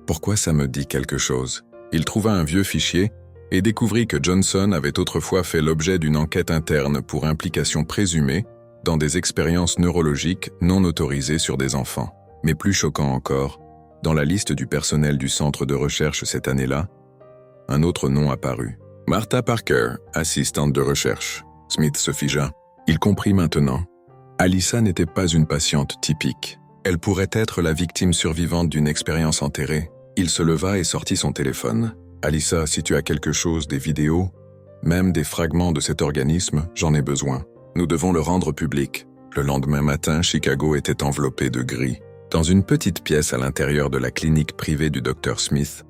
Pourquoi ça me dit quelque chose ?» Il trouva un vieux fichier et découvrit que Johnson avait autrefois fait l'objet d'une enquête interne pour implication présumée dans des expériences neurologiques non autorisées sur des enfants. Mais plus choquant encore, dans la liste du personnel du centre de recherche cette année-là, un autre nom apparut. Martha Parker, assistante de recherche. Smith se figea. Il comprit maintenant. Alyssa n'était pas une patiente typique. Elle pourrait être la victime survivante d'une expérience enterrée. Il se leva et sortit son téléphone. Alyssa, si tu as quelque chose, des vidéos, même des fragments de cet organisme, j'en ai besoin. Nous devons le rendre public. Le lendemain matin, Chicago était enveloppé de gris. Dans une petite pièce à l'intérieur de la clinique privée du Dr. Smith,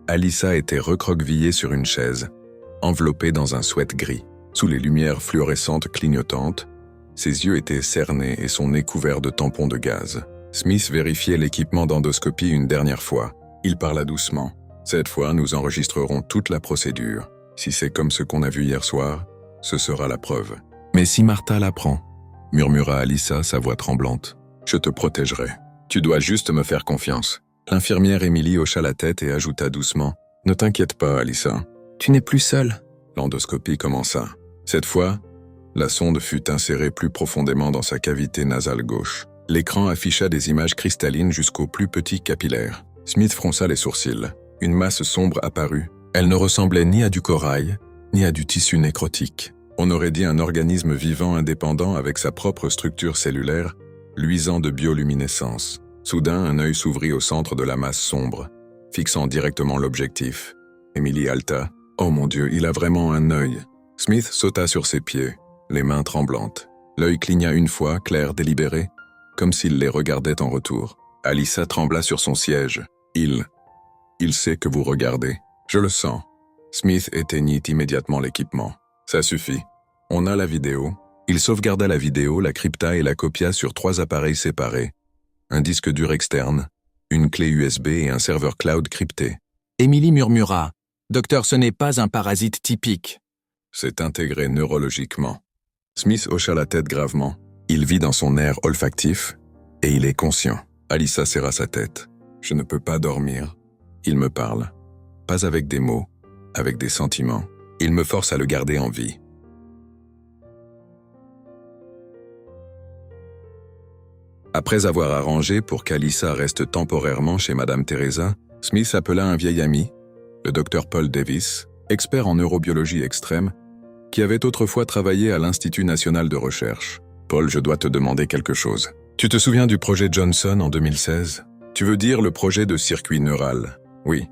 Alyssa était recroquevillée sur une chaise, enveloppée dans un sweat gris. Sous les lumières fluorescentes clignotantes, ses yeux étaient cernés et son nez couvert de tampons de gaz. Smith vérifiait l'équipement d'endoscopie une dernière fois. Il parla doucement. Cette fois, nous enregistrerons toute la procédure. Si c'est comme ce qu'on a vu hier soir, ce sera la preuve. Mais si Martha l'apprend, murmura Alyssa, sa voix tremblante, je te protégerai. Tu dois juste me faire confiance. L'infirmière Emily hocha la tête et ajouta doucement, ne t'inquiète pas, Alyssa. Tu n'es plus seule. L'endoscopie commença. Cette fois, la sonde fut insérée plus profondément dans sa cavité nasale gauche. L'écran afficha des images cristallines jusqu'au plus petit capillaire. Smith fronça les sourcils. Une masse sombre apparut. Elle ne ressemblait ni à du corail, ni à du tissu nécrotique. On aurait dit un organisme vivant indépendant avec sa propre structure cellulaire, luisant de bioluminescence. Soudain, un œil s'ouvrit au centre de la masse sombre, fixant directement l'objectif. Emily halta. « Oh mon Dieu, il a vraiment un œil !» Smith sauta sur ses pieds, les mains tremblantes. L'œil cligna une fois, clair, délibéré, comme s'il les regardait en retour. Alyssa trembla sur son siège. Il sait que vous regardez. Je le sens. Smith éteignit immédiatement l'équipement. Ça suffit. On a la vidéo. Il sauvegarda la vidéo, la crypta et la copia sur 3 appareils séparés. Un disque dur externe, une clé USB et un serveur cloud crypté. Emily murmura. Docteur, ce n'est pas un parasite typique. C'est intégré neurologiquement. Smith hocha la tête gravement. Il vit dans son nerf olfactif et il est conscient. Alyssa serra sa tête. Je ne peux pas dormir. Il me parle. Pas avec des mots, avec des sentiments. Il me force à le garder en vie. Après avoir arrangé pour qu'Alyssa reste temporairement chez Madame Teresa, Smith appela un vieil ami, le Dr. Paul Davis, expert en neurobiologie extrême, qui avait autrefois travaillé à l'Institut national de recherche. « Paul, je dois te demander quelque chose. Tu te souviens du projet Johnson en 2016 ? Tu veux dire le projet de circuit neural ? Oui.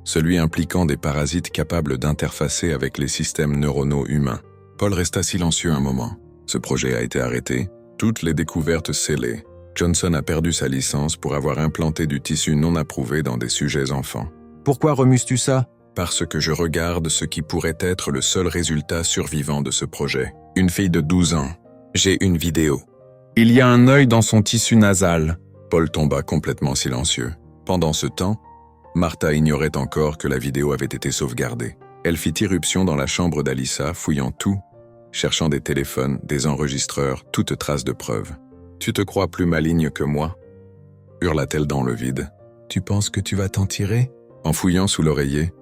Celui impliquant des parasites capables d'interfacer avec les systèmes neuronaux humains. » Paul resta silencieux un moment. Ce projet a été arrêté, toutes les découvertes scellées. Johnson a perdu sa licence pour avoir implanté du tissu non approuvé dans des sujets enfants. Pourquoi remuses-tu ça? Parce que je regarde ce qui pourrait être le seul résultat survivant de ce projet. Une fille de 12 ans. J'ai une vidéo. Il y a un œil dans son tissu nasal. Paul tomba complètement silencieux. Pendant ce temps, Martha ignorait encore que la vidéo avait été sauvegardée. Elle fit irruption dans la chambre d'Alyssa, fouillant tout, cherchant des téléphones, des enregistreurs, toute trace de preuve. « Tu te crois plus maligne que moi ?» hurla-t-elle dans le vide. « Tu penses que tu vas t'en tirer ?» En fouillant sous l'oreiller,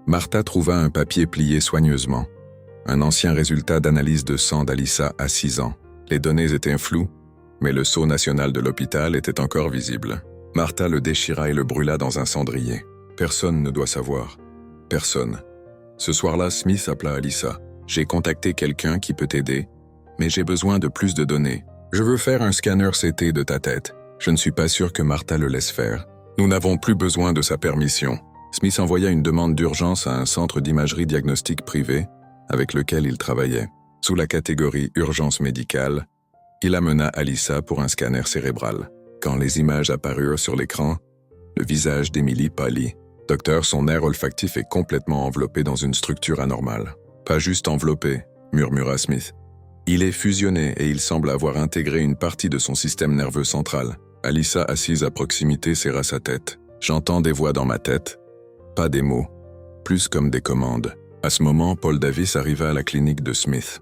Martha trouva un papier plié soigneusement. Un ancien résultat d'analyse de sang d'Alyssa à 6 ans. Les données étaient floues, mais le sceau national de l'hôpital était encore visible. Martha le déchira et le brûla dans un cendrier. Personne ne doit savoir. Personne. Ce soir-là, Smith appela Alyssa. « J'ai contacté quelqu'un qui peut t'aider, Mais j'ai besoin de plus de données. Je veux faire un scanner CT de ta tête. Je ne suis pas sûr que Martha le laisse faire. Nous n'avons plus besoin de sa permission. Smith envoya une demande d'urgence à un centre d'imagerie diagnostique privé avec lequel il travaillait. Sous la catégorie urgence médicale, il amena Alyssa pour un scanner cérébral. Quand les images apparurent sur l'écran, le visage d'Emily pâlit. Docteur, son nerf olfactif est complètement enveloppé dans une structure anormale. Pas juste enveloppé, murmura Smith. Il est fusionné et il semble avoir intégré une partie de son système nerveux central. Alyssa, assise à proximité, serra sa tête. J'entends des voix dans ma tête, pas des mots, plus comme des commandes. À ce moment, Paul Davis arriva à la clinique de Smith.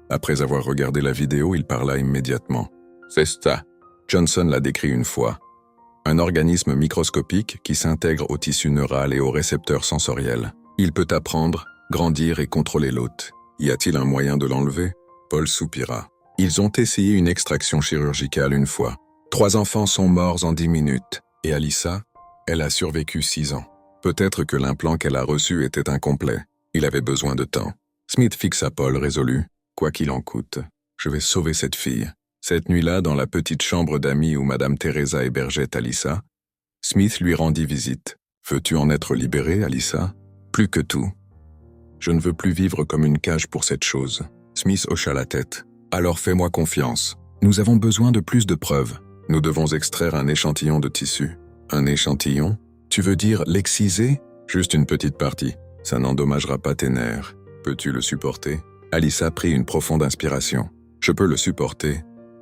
Après avoir regardé la vidéo, il parla immédiatement. C'est ça. Johnson l'a décrit une fois. Un organisme microscopique qui s'intègre au tissu neural et aux récepteurs sensoriels. Il peut apprendre, grandir et contrôler l'hôte. Y a-t-il un moyen de l'enlever? Paul soupira. Ils ont essayé une extraction chirurgicale une fois. 3 enfants sont morts en 10 minutes. Et Alyssa, elle a survécu 6 ans. Peut-être que l'implant qu'elle a reçu était incomplet. Il avait besoin de temps. Smith fixa Paul résolu. Quoi qu'il en coûte, je vais sauver cette fille. Cette nuit-là, dans la petite chambre d'amis où Madame Teresa hébergeait Alyssa, Smith lui rendit visite. Veux-tu en être libérée, Alyssa? Plus que tout. Je ne veux plus vivre comme une cage pour cette chose. Smith hocha la tête. Alors fais-moi confiance. Nous avons besoin de plus de preuves. Nous devons extraire un échantillon de tissu. Un échantillon? Tu veux dire l'exciser? Juste une petite partie. Ça n'endommagera pas tes nerfs. Peux-tu le supporter? Alyssa prit une profonde inspiration. Je peux le supporter,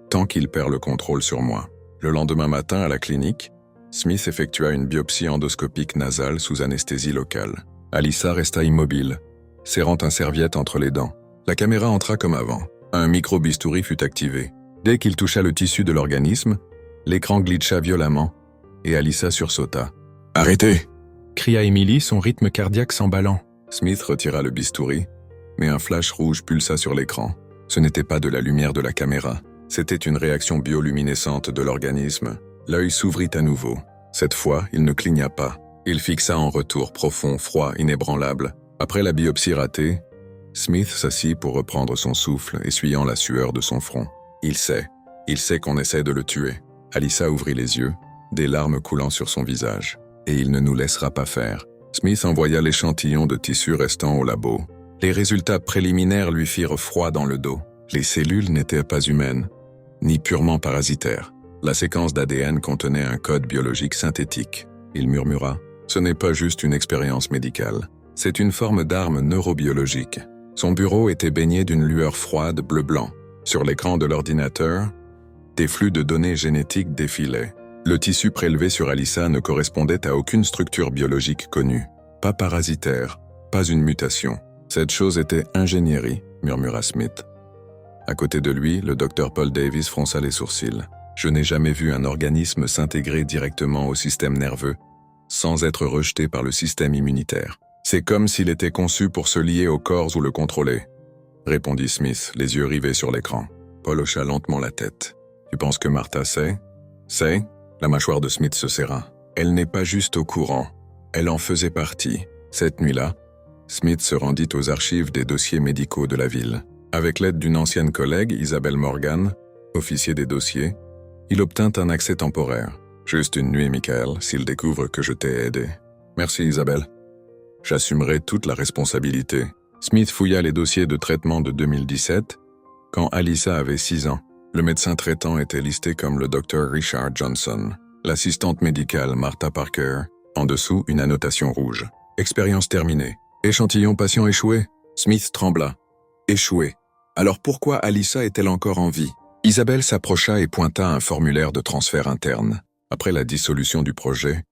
tant qu'il perd le contrôle sur moi. Le lendemain matin, à la clinique, Smith effectua une biopsie endoscopique nasale sous anesthésie locale. Alyssa resta immobile, serrant un serviette entre les dents. La caméra entra comme avant. Un micro-bistouri fut activé. Dès qu'il toucha le tissu de l'organisme, l'écran glitcha violemment et Alyssa sursauta. « Arrêtez !» cria Emily, son rythme cardiaque s'emballant. Smith retira le bistouri, mais un flash rouge pulsa sur l'écran. Ce n'était pas de la lumière de la caméra. C'était une réaction bioluminescente de l'organisme. L'œil s'ouvrit à nouveau. Cette fois, il ne cligna pas. Il fixa en retour, profond, froid, inébranlable. Après la biopsie ratée, Smith s'assit pour reprendre son souffle, essuyant la sueur de son front. Il sait qu'on essaie de le tuer. Alyssa ouvrit les yeux, des larmes coulant sur son visage. Et il ne nous laissera pas faire. Smith envoya l'échantillon de tissu restant au labo. Les résultats préliminaires lui firent froid dans le dos. Les cellules n'étaient pas humaines, ni purement parasitaires. La séquence d'ADN contenait un code biologique synthétique. Il murmura, « Ce n'est pas juste une expérience médicale. C'est une forme d'arme neurobiologique. » Son bureau était baigné d'une lueur froide bleu-blanc. Sur l'écran de l'ordinateur, des flux de données génétiques défilaient. Le tissu prélevé sur Alyssa ne correspondait à aucune structure biologique connue. Pas parasitaire, pas une mutation. Cette chose était ingénierie, murmura Smith. À côté de lui, le docteur Paul Davis fronça les sourcils. Je n'ai jamais vu un organisme s'intégrer directement au système nerveux, sans être rejeté par le système immunitaire. C'est comme s'il était conçu pour se lier au corps ou le contrôler, répondit Smith, les yeux rivés sur l'écran. Paul hocha lentement la tête. Tu penses que Martha sait? Sait? La mâchoire de Smith se serra. Elle n'est pas juste au courant. Elle en faisait partie. Cette nuit-là, Smith se rendit aux archives des dossiers médicaux de la ville. Avec l'aide d'une ancienne collègue, Isabelle Morgan, officier des dossiers, il obtint un accès temporaire. Juste une nuit, Michael, s'il découvre que je t'ai aidé. Merci, Isabelle. J'assumerai toute la responsabilité. Smith fouilla les dossiers de traitement de 2017, quand Alyssa avait 6 ans. Le médecin traitant était listé comme le Dr Richard Johnson. L'assistante médicale Martha Parker. En dessous, une annotation rouge. Expérience terminée. Échantillon patient échoué. Smith trembla. Échoué. Alors pourquoi Alyssa est-elle encore en vie? Isabelle s'approcha et pointa un formulaire de transfert interne. Après la dissolution du projet,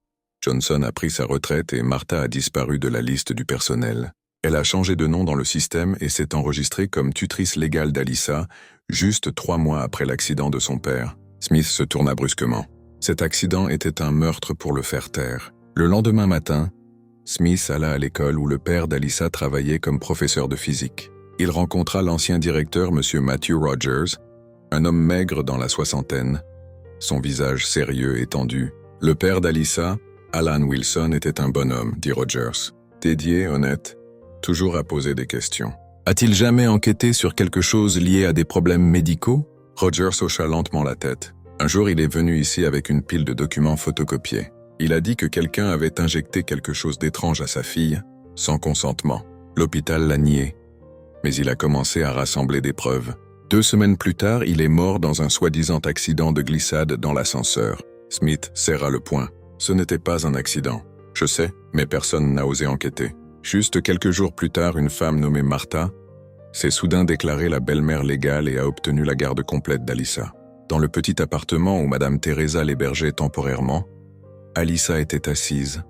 Johnson a pris sa retraite et Martha a disparu de la liste du personnel. Elle a changé de nom dans le système et s'est enregistrée comme tutrice légale d'Alyssa, juste 3 mois après l'accident de son père. Smith se tourna brusquement. Cet accident était un meurtre pour le faire taire. Le lendemain matin, Smith alla à l'école où le père d'Alyssa travaillait comme professeur de physique. Il rencontra l'ancien directeur, M. Matthew Rogers, un homme maigre dans la soixantaine, son visage sérieux et tendu. Le père d'Alyssa, Alan Wilson, était un bonhomme, dit Rogers. Dédié, honnête, toujours à poser des questions. A-t-il jamais enquêté sur quelque chose lié à des problèmes médicaux? Roger hocha lentement la tête. Un jour, il est venu ici avec une pile de documents photocopiés. Il a dit que quelqu'un avait injecté quelque chose d'étrange à sa fille, sans consentement. L'hôpital l'a nié. Mais il a commencé à rassembler des preuves. 2 semaines plus tard, il est mort dans un soi-disant accident de glissade dans l'ascenseur. Smith serra le poing. Ce n'était pas un accident. Je sais, mais personne n'a osé enquêter. Juste quelques jours plus tard, une femme nommée Martha s'est soudain déclarée la belle-mère légale et a obtenu la garde complète d'Alyssa. Dans le petit appartement où Madame Teresa l'hébergeait temporairement, Alyssa était assise,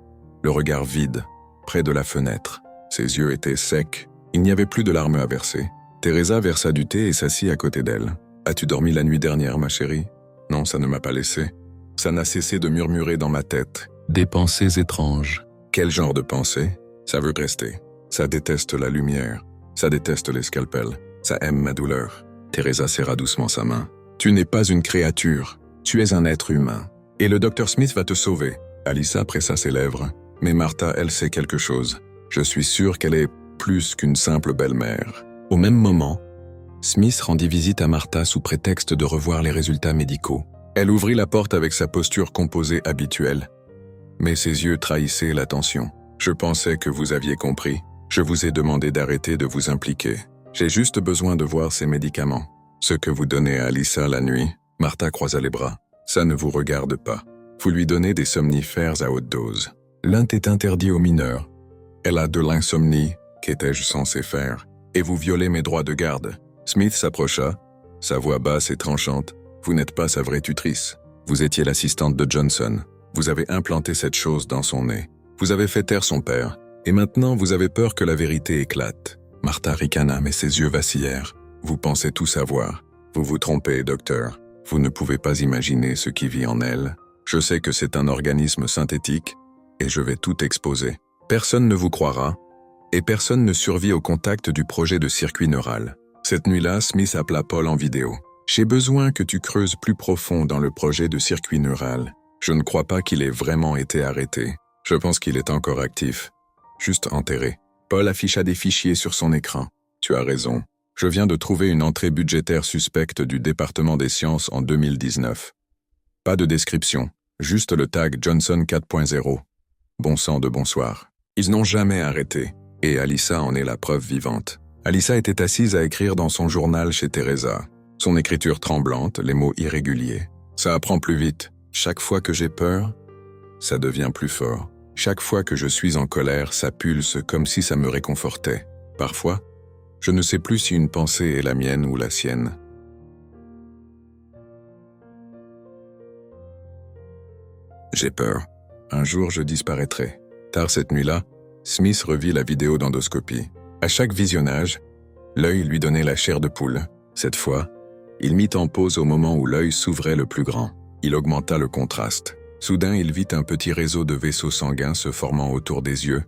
le regard vide, près de la fenêtre. Ses yeux étaient secs, il n'y avait plus de larmes à verser. Teresa versa du thé et s'assit à côté d'elle. « As-tu dormi la nuit dernière, ma chérie ?»« Non, ça ne m'a pas laissé. » Ça n'a cessé de murmurer dans ma tête. Des pensées étranges. Quel genre de pensées? Ça veut rester. Ça déteste la lumière. Ça déteste les scalpels. Ça aime ma douleur. Teresa serra doucement sa main. Tu n'es pas une créature. Tu es un être humain. Et le Dr Smith va te sauver. Alyssa pressa ses lèvres. Mais Martha, elle sait quelque chose. Je suis sûr qu'elle est plus qu'une simple belle-mère. Au même moment, Smith rendit visite à Martha sous prétexte de revoir les résultats médicaux. Elle ouvrit la porte avec sa posture composée habituelle. Mais ses yeux trahissaient l'attention. Je pensais que vous aviez compris. Je vous ai demandé d'arrêter de vous impliquer. J'ai juste besoin de voir ces médicaments. Ce que vous donnez à Alyssa la nuit, Martha croisa les bras. Ça ne vous regarde pas. Vous lui donnez des somnifères à haute dose. L'un est interdit aux mineurs. Elle a de l'insomnie, qu'étais-je censé faire? Et vous violez mes droits de garde. Smith s'approcha, sa voix basse et tranchante. Vous n'êtes pas sa vraie tutrice. Vous étiez l'assistante de Johnson. Vous avez implanté cette chose dans son nez. Vous avez fait taire son père. Et maintenant, vous avez peur que la vérité éclate. Martha ricana, mais ses yeux vacillèrent. Vous pensez tout savoir. Vous vous trompez, docteur. Vous ne pouvez pas imaginer ce qui vit en elle. Je sais que c'est un organisme synthétique, et je vais tout exposer. Personne ne vous croira, et personne ne survit au contact du projet de circuit neural. Cette nuit-là, Smith appela Paul en vidéo. J'ai besoin que tu creuses plus profond dans le projet de circuit neural. Je ne crois pas qu'il ait vraiment été arrêté. Je pense qu'il est encore actif. Juste enterré. Paul afficha des fichiers sur son écran. Tu as raison. Je viens de trouver une entrée budgétaire suspecte du département des sciences en 2019. Pas de description, juste le tag Johnson 4.0. Bon sang de bonsoir. Ils n'ont jamais arrêté, et Alyssa en est la preuve vivante. Alyssa était assise à écrire dans son journal chez Teresa. Son écriture tremblante, les mots irréguliers. Ça apprend plus vite. Chaque fois que j'ai peur, ça devient plus fort. Chaque fois que je suis en colère, ça pulse comme si ça me réconfortait. Parfois, je ne sais plus si une pensée est la mienne ou la sienne. J'ai peur. Un jour, je disparaîtrai. Tard cette nuit-là, Smith revit la vidéo d'endoscopie. À chaque visionnage, l'œil lui donnait la chair de poule. Cette fois, il mit en pause au moment où l'œil s'ouvrait le plus grand. Il augmenta le contraste. Soudain, il vit un petit réseau de vaisseaux sanguins se formant autour des yeux,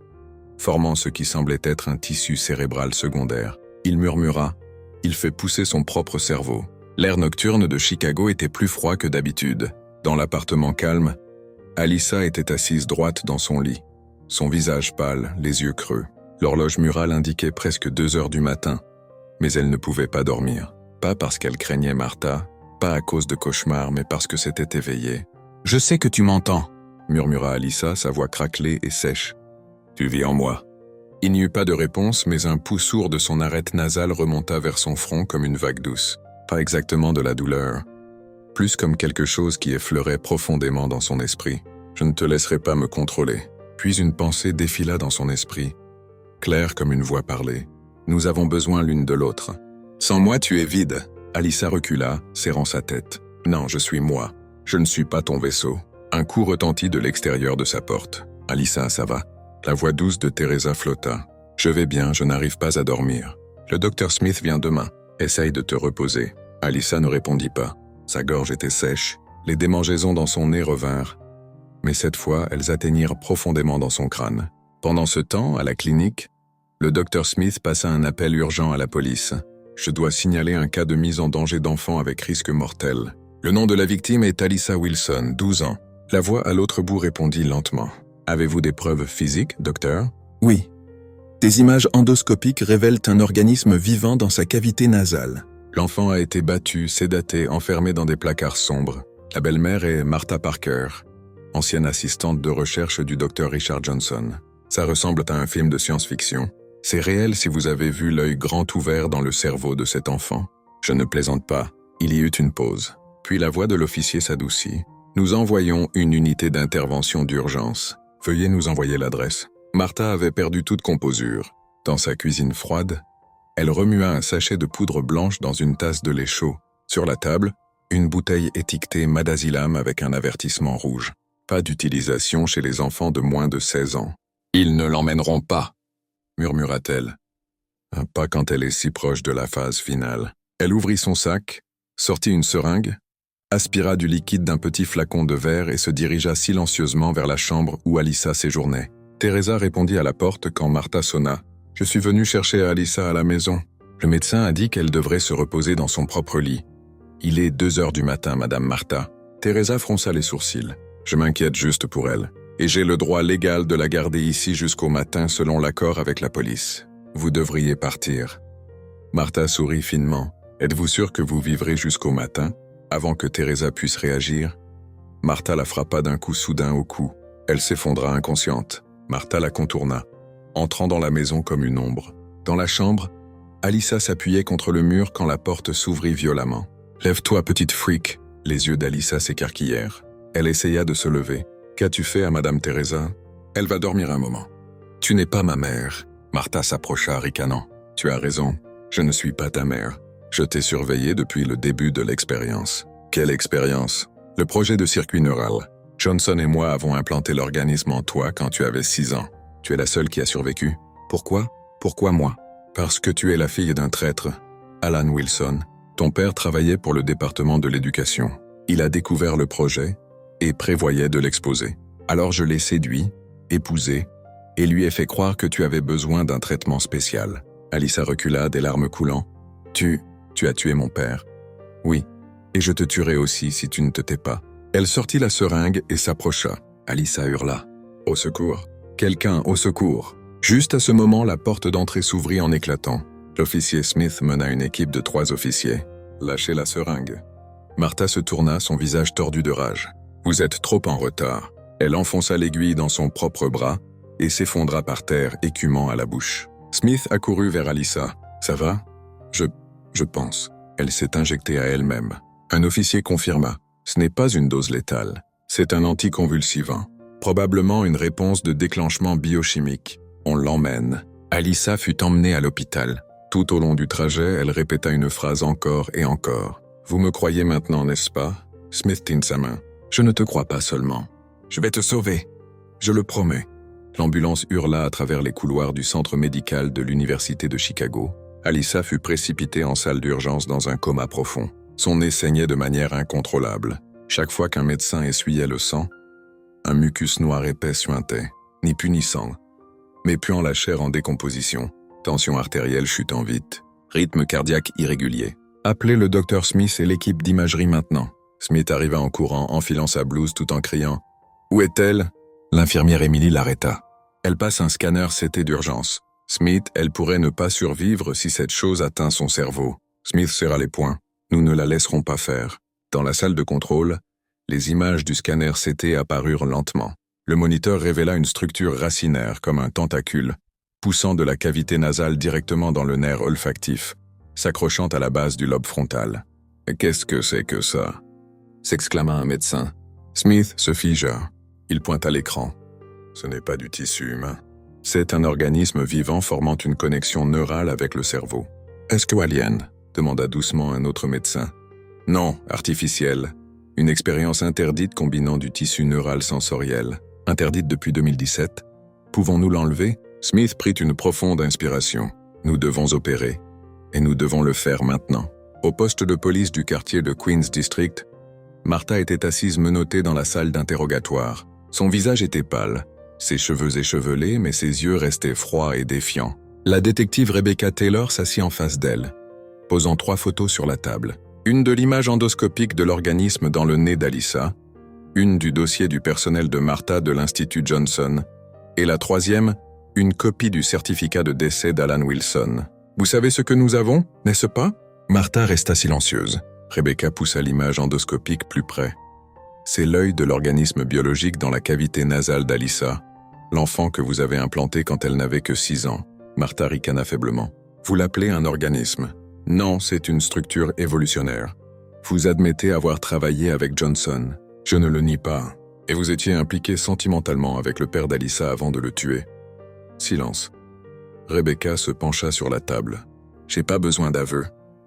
formant ce qui semblait être un tissu cérébral secondaire. Il murmura « Il fait pousser son propre cerveau ». L'air nocturne de Chicago était plus froid que d'habitude. Dans l'appartement calme, Alyssa était assise droite dans son lit. Son visage pâle, les yeux creux. L'horloge murale indiquait presque 2 heures du matin, mais elle ne pouvait pas dormir. Pas parce qu'elle craignait Martha, pas à cause de cauchemars, mais parce que s'était éveillée. « Je sais que tu m'entends », murmura Alyssa, sa voix craquelée et sèche. « Tu vis en moi. » Il n'y eut pas de réponse, mais un pouls sourd de son arête nasale remonta vers son front comme une vague douce. Pas exactement de la douleur, plus comme quelque chose qui effleurait profondément dans son esprit. « Je ne te laisserai pas me contrôler. » Puis une pensée défila dans son esprit, claire comme une voix parlée. « Nous avons besoin l'une de l'autre. Sans moi, tu es vide. » Alyssa recula, serrant sa tête. « Non, je suis moi. Je ne suis pas ton vaisseau. » Un coup retentit de l'extérieur de sa porte. « Alyssa, ça va ?» La voix douce de Teresa flotta. « Je vais bien, je n'arrive pas à dormir. Le Dr Smith vient demain. Essaye de te reposer. » Alyssa ne répondit pas. Sa gorge était sèche. Les démangeaisons dans son nez revinrent. Mais cette fois, elles atteignirent profondément dans son crâne. Pendant ce temps, à la clinique, le Dr Smith passa un appel urgent à la police. « Je dois signaler un cas de mise en danger d'enfant avec risque mortel. Le nom de la victime est Alyssa Wilson, 12 ans. » La voix à l'autre bout répondit lentement. « Avez-vous des preuves physiques, docteur ?»« Oui. Des images endoscopiques révèlent un organisme vivant dans sa cavité nasale. L'enfant a été battu, sédaté, enfermé dans des placards sombres. La belle-mère est Martha Parker, ancienne assistante de recherche du Dr Richard Johnson. Ça ressemble à un film de science-fiction. C'est réel si vous avez vu l'œil grand ouvert dans le cerveau de cet enfant. Je ne plaisante pas. Il y eut une pause. Puis la voix de l'officier s'adoucit. Nous envoyons une unité d'intervention d'urgence. Veuillez nous envoyer l'adresse. Martha avait perdu toute composure. Dans sa cuisine froide, elle remua un sachet de poudre blanche dans une tasse de lait chaud. Sur la table, une bouteille étiquetée Madazilam avec un avertissement rouge. Pas d'utilisation chez les enfants de moins de 16 ans. Ils ne l'emmèneront pas, murmura-t-elle. Pas quand elle est si proche de la phase finale. Elle ouvrit son sac, sortit une seringue, aspira du liquide d'un petit flacon de verre et se dirigea silencieusement vers la chambre où Alyssa séjournait. Teresa répondit à la porte quand Martha sonna. « Je suis venue chercher Alyssa à la maison. Le médecin a dit qu'elle devrait se reposer dans son propre lit. Il est 2 heures du matin, Madame Martha. » Teresa fronça les sourcils. « Je m'inquiète juste pour elle. Et j'ai le droit légal de la garder ici jusqu'au matin selon l'accord avec la police. Vous devriez partir. » Martha sourit finement. « Êtes-vous sûr que vous vivrez jusqu'au matin ?» Avant que Teresa puisse réagir, Martha la frappa d'un coup soudain au cou. Elle s'effondra inconsciente. Martha la contourna, entrant dans la maison comme une ombre. Dans la chambre, Alyssa s'appuyait contre le mur quand la porte s'ouvrit violemment. « Lève-toi, petite freak !» Les yeux d'Alyssa s'écarquillèrent. Elle essaya de se lever. « Qu'as-tu fait à Madame Teresa ?»« Elle va dormir un moment. »« Tu n'es pas ma mère. » Martha s'approcha, ricanant. « Tu as raison, je ne suis pas ta mère. Je t'ai surveillé depuis le début de l'expérience. » « Quelle expérience ?» « Le projet de circuit neural. Johnson et moi avons implanté l'organisme en toi quand tu avais 6 ans. Tu es la seule qui a survécu. Pourquoi ? Pourquoi moi ? Parce que tu es la fille d'un traître, Alan Wilson. Ton père travaillait pour le département de l'éducation. Il a découvert le projet et prévoyait de l'exposer. Alors je l'ai séduit, épousé, et lui ai fait croire que tu avais besoin d'un traitement spécial. Alyssa recula, des larmes coulant. Tu as tué mon père. Oui, et je te tuerai aussi si tu ne te tais pas. Elle sortit la seringue et s'approcha. Alyssa hurla. Au secours. Quelqu'un, au secours. Juste à ce moment, la porte d'entrée s'ouvrit en éclatant. L'officier Smith mena une équipe de 3 officiers. Lâchez la seringue. Martha se tourna, son visage tordu de rage. Vous êtes trop en retard. Elle enfonça l'aiguille dans son propre bras et s'effondra par terre, écumant à la bouche. Smith accourut vers Alyssa. Ça va ? Je pense. Elle s'est injectée à elle-même. Un officier confirma. Ce n'est pas une dose létale. C'est un anticonvulsivant. Probablement une réponse de déclenchement biochimique. On l'emmène. Alyssa fut emmenée à l'hôpital. Tout au long du trajet, elle répéta une phrase encore et encore. Vous me croyez maintenant, n'est-ce pas ? Smith tint sa main. Je ne te crois pas seulement. Je vais te sauver. Je le promets. L'ambulance hurla à travers les couloirs du centre médical de l'Université de Chicago. Alyssa fut précipitée en salle d'urgence dans un coma profond. Son nez saignait de manière incontrôlable. Chaque fois qu'un médecin essuyait le sang, un mucus noir épais suintait, ni pu ni sang, mais puant la chair en décomposition, tension artérielle chutant vite, rythme cardiaque irrégulier. Appelez le Dr Smith et l'équipe d'imagerie maintenant. Smith arriva en courant, enfilant sa blouse tout en criant « Où est-elle » L'infirmière Emily l'arrêta. Elle passe un scanner CT d'urgence. Smith, elle pourrait ne pas survivre si cette chose atteint son cerveau. Smith serra les poings. Nous ne la laisserons pas faire. Dans la salle de contrôle, les images du scanner CT apparurent lentement. Le moniteur révéla une structure racinaire comme un tentacule, poussant de la cavité nasale directement dans le nerf olfactif, s'accrochant à la base du lobe frontal. « Qu'est-ce que c'est que ça ?» s'exclama un médecin. Smith se figea. Il pointa l'écran. « Ce n'est pas du tissu humain. C'est un organisme vivant formant une connexion neurale avec le cerveau. »« Est-ce que alien ?» demanda doucement un autre médecin. « Non, artificiel. Une expérience interdite combinant du tissu neural sensoriel. Interdite depuis 2017. Pouvons-nous l'enlever ?» Smith prit une profonde inspiration. « Nous devons opérer. Et nous devons le faire maintenant. » Au poste de police du quartier de Queens District, Martha était assise menottée dans la salle d'interrogatoire. Son visage était pâle, ses cheveux échevelés, mais ses yeux restaient froids et défiants. La détective Rebecca Taylor s'assit en face d'elle, posant 3 photos sur la table. Une de l'image endoscopique de l'organisme dans le nez d'Alyssa, une du dossier du personnel de Martha de l'Institut Johnson, et la 3e, Une copie du certificat de décès d'Alan Wilson. Vous savez ce que nous avons, n'est-ce pas? Martha resta silencieuse. Rebecca poussa l'image endoscopique plus près. C'est l'œil de l'organisme biologique dans la cavité nasale d'Alyssa, l'enfant que vous avez implanté quand elle n'avait que 6 ans. Martha ricana faiblement. Vous l'appelez un organisme? Non, c'est une structure évolutionnaire. Vous admettez avoir travaillé avec Johnson. Je ne le nie pas. Et vous étiez impliqué sentimentalement avec le père d'Alyssa avant de le tuer. Silence. Rebecca se pencha sur la table. J'ai pas besoin d'aveu.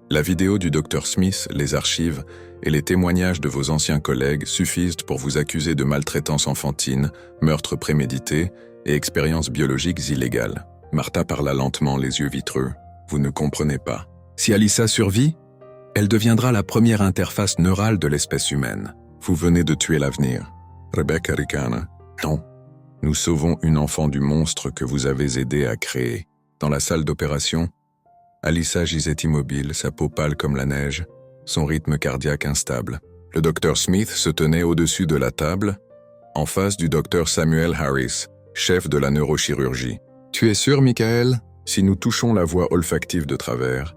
La vidéo du Dr Smith, les archives et les témoignages de vos anciens collègues suffisent pour vous accuser de maltraitance enfantine, meurtre prémédité et expériences biologiques illégales. Martha parla lentement, les yeux vitreux. Vous ne comprenez pas. Si Alyssa survit, elle deviendra la première interface neurale de l'espèce humaine. Vous venez de tuer l'avenir. Rebecca ricana. Non. Nous sauvons une enfant du monstre que vous avez aidé à créer. Dans la salle d'opération, Alyssa gisait immobile, sa peau pâle comme la neige, son rythme cardiaque instable. Le Dr Smith se tenait au-dessus de la table, en face du Dr Samuel Harris, chef de la neurochirurgie. Tu es sûr, Michael? Si nous touchons la voie olfactive de travers,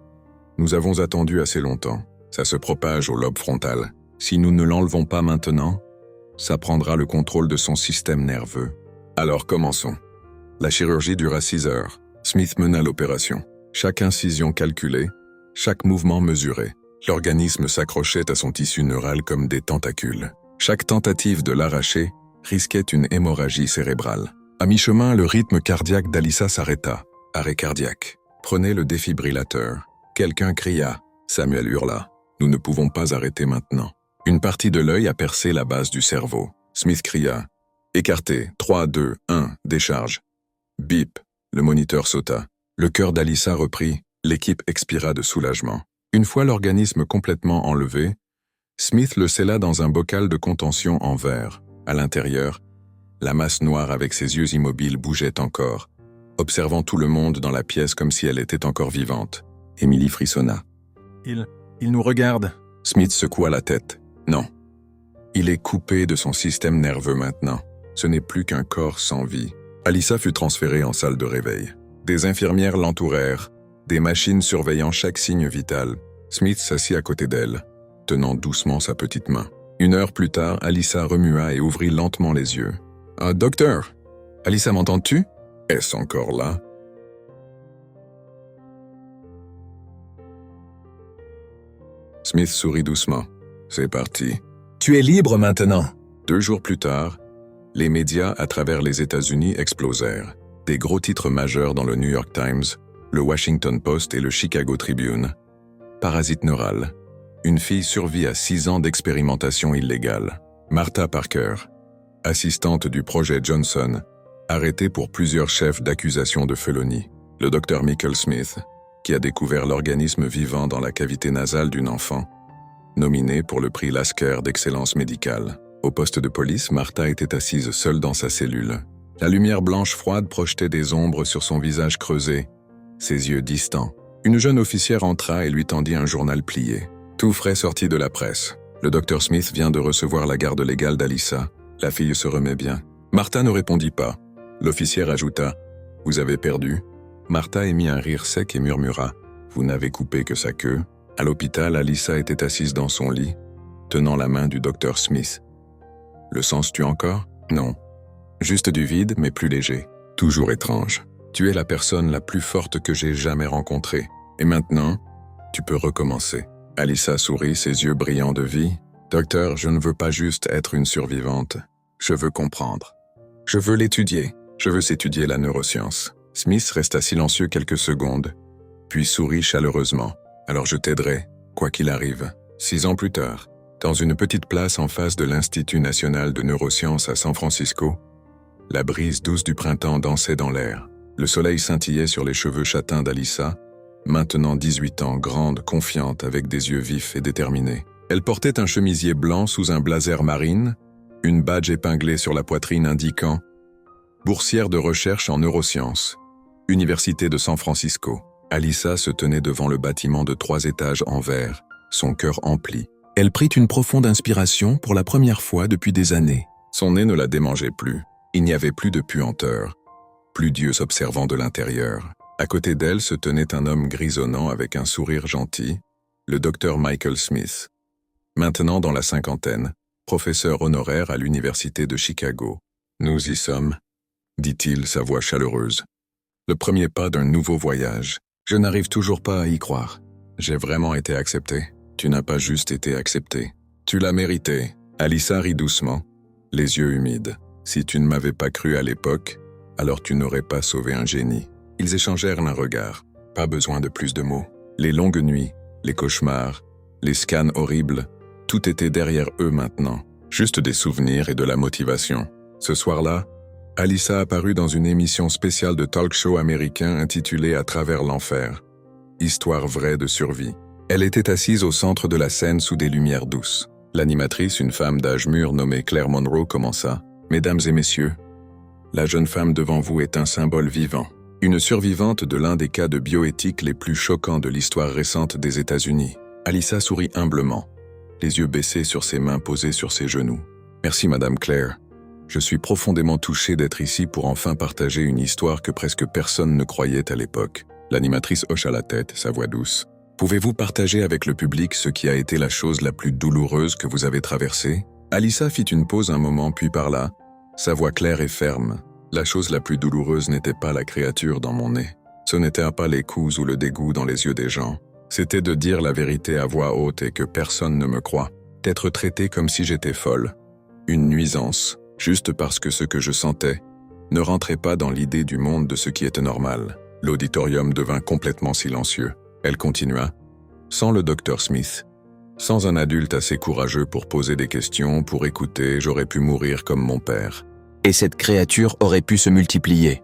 nous avons attendu assez longtemps. Ça se propage au lobe frontal. Si nous ne l'enlevons pas maintenant, ça prendra le contrôle de son système nerveux. Alors commençons. La chirurgie dura 6 heures. Smith mena l'opération. Chaque incision calculée, chaque mouvement mesuré. L'organisme s'accrochait à son tissu neural comme des tentacules. Chaque tentative de l'arracher risquait une hémorragie cérébrale. À mi-chemin, le rythme cardiaque d'Alyssa s'arrêta. Arrêt cardiaque. Prenez le défibrillateur. Quelqu'un cria. Samuel hurla. Nous ne pouvons pas arrêter maintenant. Une partie de l'œil a percé la base du cerveau. Smith cria. Écarté. 3, 2, 1, décharge. Bip. Le moniteur sauta. Le cœur d'Alyssa reprit. L'équipe expira de soulagement. Une fois l'organisme complètement enlevé, Smith le scella dans un bocal de contention en verre. À l'intérieur, la masse noire avec ses yeux immobiles bougeait encore, observant tout le monde dans la pièce comme si elle était encore vivante. Emily frissonna. Il nous regarde. Smith secoua la tête. Non. Il est coupé de son système nerveux maintenant. Ce n'est plus qu'un corps sans vie. Alyssa fut transférée en salle de réveil. Des infirmières l'entourèrent, des machines surveillant chaque signe vital. Smith s'assit à côté d'elle, tenant doucement sa petite main. 1 heure plus tard, Alyssa remua et ouvrit lentement les yeux. « Ah, docteur! Alyssa, m'entends-tu? Est-ce encore là? » Smith sourit doucement. « C'est parti. »« Tu es libre maintenant. » 2 jours plus tard, les médias à travers les États-Unis explosèrent. Des gros titres majeurs dans le New York Times, le Washington Post et le Chicago Tribune. Parasite neural. Une fille survit à 6 ans d'expérimentation illégale. Martha Parker, assistante du projet Johnson, arrêtée pour plusieurs chefs d'accusation de felonie. Le docteur Michael Smith, qui a découvert l'organisme vivant dans la cavité nasale d'une enfant, nominé pour le prix Lasker d'excellence médicale. Au poste de police, Martha était assise seule dans sa cellule. La lumière blanche froide projetait des ombres sur son visage creusé, ses yeux distants. Une jeune officière entra et lui tendit un journal plié. Tout frais sorti de la presse. Le docteur Smith vient de recevoir la garde légale d'Alyssa. La fille se remet bien. Martha ne répondit pas. L'officière ajouta « Vous avez perdu ?» Martha émit un rire sec et murmura « Vous n'avez coupé que sa queue ?» À l'hôpital, Alyssa était assise dans son lit, tenant la main du docteur Smith. « Le sens-tu encore ?»« Non. Juste du vide, mais plus léger. Toujours étrange. Tu es la personne la plus forte que j'ai jamais rencontrée. Et maintenant, tu peux recommencer. » Alyssa sourit, ses yeux brillants de vie. « Docteur, je ne veux pas juste être une survivante. Je veux comprendre. Je veux l'étudier. Je veux étudier la neuroscience. » Smith resta silencieux quelques secondes, puis sourit chaleureusement. « Alors je t'aiderai, quoi qu'il arrive. » 6 ans plus tard, dans une petite place en face de l'Institut national de neurosciences à San Francisco, la brise douce du printemps dansait dans l'air. Le soleil scintillait sur les cheveux châtains d'Alyssa, maintenant 18 ans, grande, confiante, avec des yeux vifs et déterminés. Elle portait un chemisier blanc sous un blazer marine, une badge épinglée sur la poitrine indiquant « Boursière de recherche en neurosciences, Université de San Francisco ». Alyssa se tenait devant le bâtiment de 3 étages en verre, son cœur empli. Elle prit une profonde inspiration pour la première fois depuis des années. Son nez ne la démangeait plus, il n'y avait plus de puanteur. plus d'yeux observant de l'intérieur. À côté d'elle se tenait un homme grisonnant avec un sourire gentil, le docteur Michael Smith. Maintenant dans la cinquantaine, professeur honoraire à l'université de Chicago. « Nous y sommes », dit-il, sa voix chaleureuse. « Le premier pas d'un nouveau voyage. Je n'arrive toujours pas à y croire. J'ai vraiment été accepté. Tu n'as pas juste été accepté. Tu l'as mérité. » Alyssa rit doucement, les yeux humides. « Si tu ne m'avais pas cru à l'époque, alors tu n'aurais pas sauvé un génie. » Ils échangèrent un regard. Pas besoin de plus de mots. Les longues nuits, les cauchemars, les scans horribles, tout était derrière eux maintenant. Juste des souvenirs et de la motivation. Ce soir-là, Alyssa apparut dans une émission spéciale de talk show américain intitulée « À travers l'enfer ». Histoire vraie de survie. Elle était assise au centre de la scène sous des lumières douces. L'animatrice, une femme d'âge mûr nommée Claire Monroe, commença. « Mesdames et messieurs, la jeune femme devant vous est un symbole vivant. Une survivante de l'un des cas de bioéthique les plus choquants de l'histoire récente des États-Unis. » Alyssa sourit humblement, les yeux baissés sur ses mains posées sur ses genoux. « Merci Madame Claire. Je suis profondément touché d'être ici pour enfin partager une histoire que presque personne ne croyait à l'époque. » L'animatrice hocha la tête, sa voix douce. « Pouvez-vous partager avec le public ce qui a été la chose la plus douloureuse que vous avez traversée ?» Alyssa fit une pause un moment puis parla, sa voix claire et ferme. « La chose la plus douloureuse n'était pas la créature dans mon nez. Ce n'était pas les coups ou le dégoût dans les yeux des gens. C'était de dire la vérité à voix haute et que personne ne me croit. D'être traité comme si j'étais folle. Une nuisance, juste parce que ce que je sentais ne rentrait pas dans l'idée du monde de ce qui était normal. » L'auditorium devint complètement silencieux. Elle continua. « Sans le docteur Smith, sans un adulte assez courageux pour poser des questions, pour écouter, j'aurais pu mourir comme mon père. » Et cette créature aurait pu se multiplier.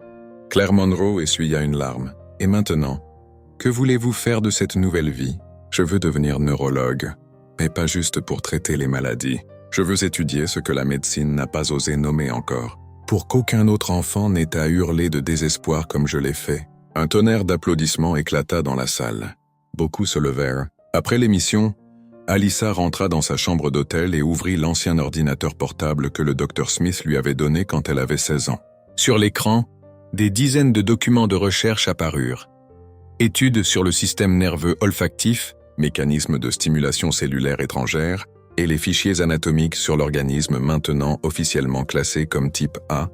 Claire Monroe essuya une larme. « Et maintenant, que voulez-vous faire de cette nouvelle vie ? Je veux devenir neurologue, mais pas juste pour traiter les maladies. Je veux étudier ce que la médecine n'a pas osé nommer encore, pour qu'aucun autre enfant n'ait à hurler de désespoir comme je l'ai fait. » Un tonnerre d'applaudissements éclata dans la salle. Beaucoup se levèrent. Après l'émission, Alyssa rentra dans sa chambre d'hôtel et ouvrit l'ancien ordinateur portable que le Dr Smith lui avait donné quand elle avait 16 ans. Sur l'écran, des dizaines de documents de recherche apparurent. Études sur le système nerveux olfactif, mécanismes de stimulation cellulaire étrangère, et les fichiers anatomiques sur l'organisme maintenant officiellement classé comme type A,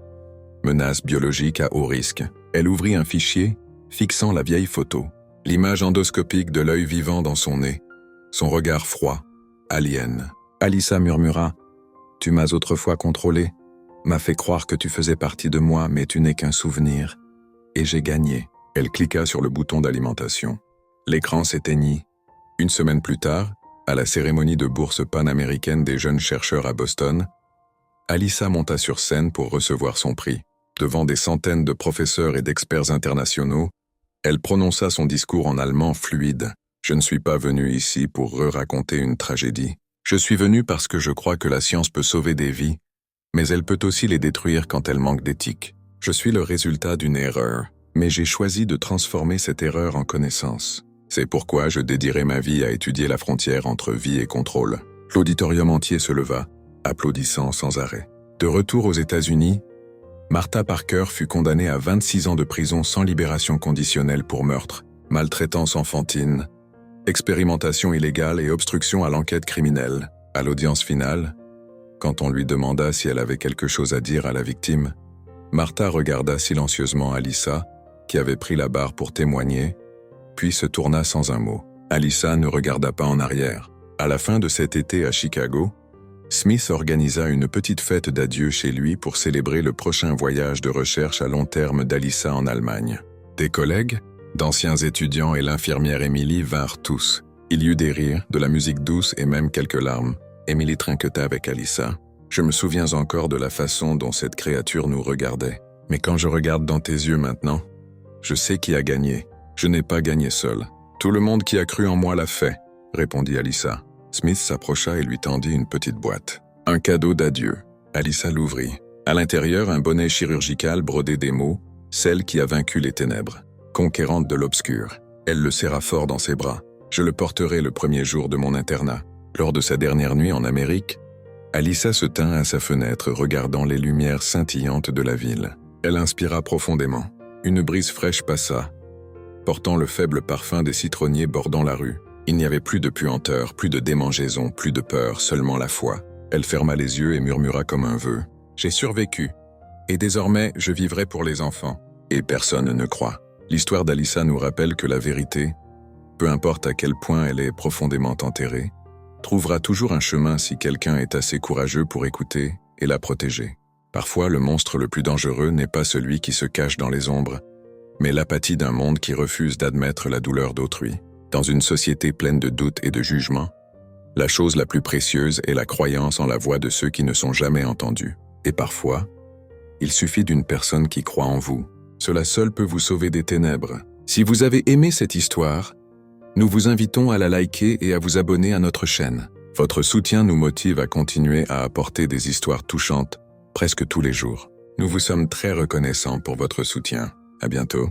menace biologique à haut risque. Elle ouvrit un fichier, fixant la vieille photo. L'image endoscopique de l'œil vivant dans son nez. Son regard froid, alien. Alyssa murmura. « Tu m'as autrefois contrôlé, m'a fait croire que tu faisais partie de moi, mais tu n'es qu'un souvenir. Et j'ai gagné. » Elle cliqua sur le bouton d'alimentation. L'écran s'éteignit. Une semaine plus tard, à la cérémonie de bourse panaméricaine des jeunes chercheurs à Boston, Alyssa monta sur scène pour recevoir son prix. Devant des centaines de professeurs et d'experts internationaux, elle prononça son discours en allemand fluide. « Je ne suis pas venu ici pour raconter une tragédie. Je suis venu parce que je crois que la science peut sauver des vies, mais elle peut aussi les détruire quand elle manque d'éthique. Je suis le résultat d'une erreur, mais j'ai choisi de transformer cette erreur en connaissance. C'est pourquoi je dédierai ma vie à étudier la frontière entre vie et contrôle. » L'auditorium entier se leva, applaudissant sans arrêt. De retour aux États-Unis, Martha Parker fut condamnée à 26 ans de prison sans libération conditionnelle pour meurtre, maltraitance enfantine, expérimentation illégale et obstruction à l'enquête criminelle. À l'audience finale, quand on lui demanda si elle avait quelque chose à dire à la victime, Martha regarda silencieusement Alyssa, qui avait pris la barre pour témoigner, puis se tourna sans un mot. Alyssa ne regarda pas en arrière. À la fin de cet été à Chicago, Smith organisa une petite fête d'adieu chez lui pour célébrer le prochain voyage de recherche à long terme d'Alyssa en Allemagne. Des collègues, d'anciens étudiants et l'infirmière Emily vinrent tous. Il y eut des rires, de la musique douce et même quelques larmes. Emily trinqueta avec Alyssa. « Je me souviens encore de la façon dont cette créature nous regardait. Mais quand je regarde dans tes yeux maintenant, je sais qui a gagné. Je n'ai pas gagné seul. Tout le monde qui a cru en moi l'a fait, » répondit Alyssa. Smith s'approcha et lui tendit une petite boîte. Un cadeau d'adieu. Alyssa l'ouvrit. À l'intérieur, un bonnet chirurgical brodé des mots « Celle qui a vaincu les ténèbres ». Conquérante de l'obscur. Elle le serra fort dans ses bras. Je le porterai le premier jour de mon internat. Lors de sa dernière nuit en Amérique, Alyssa se tint à sa fenêtre regardant les lumières scintillantes de la ville. Elle inspira profondément. Une brise fraîche passa, portant le faible parfum des citronniers bordant la rue. Il n'y avait plus de puanteur, plus de démangeaison, plus de peur, seulement la foi. Elle ferma les yeux et murmura comme un vœu. « J'ai survécu. Et désormais, je vivrai pour les enfants. » Et personne ne croit. L'histoire d'Alyssa nous rappelle que la vérité, peu importe à quel point elle est profondément enterrée, trouvera toujours un chemin si quelqu'un est assez courageux pour écouter et la protéger. Parfois, le monstre le plus dangereux n'est pas celui qui se cache dans les ombres, mais l'apathie d'un monde qui refuse d'admettre la douleur d'autrui. Dans une société pleine de doutes et de jugements, la chose la plus précieuse est la croyance en la voix de ceux qui ne sont jamais entendus. Et parfois, il suffit d'une personne qui croit en vous. Cela seul peut vous sauver des ténèbres. Si vous avez aimé cette histoire, nous vous invitons à la liker et à vous abonner à notre chaîne. Votre soutien nous motive à continuer à apporter des histoires touchantes presque tous les jours. Nous vous sommes très reconnaissants pour votre soutien. À bientôt.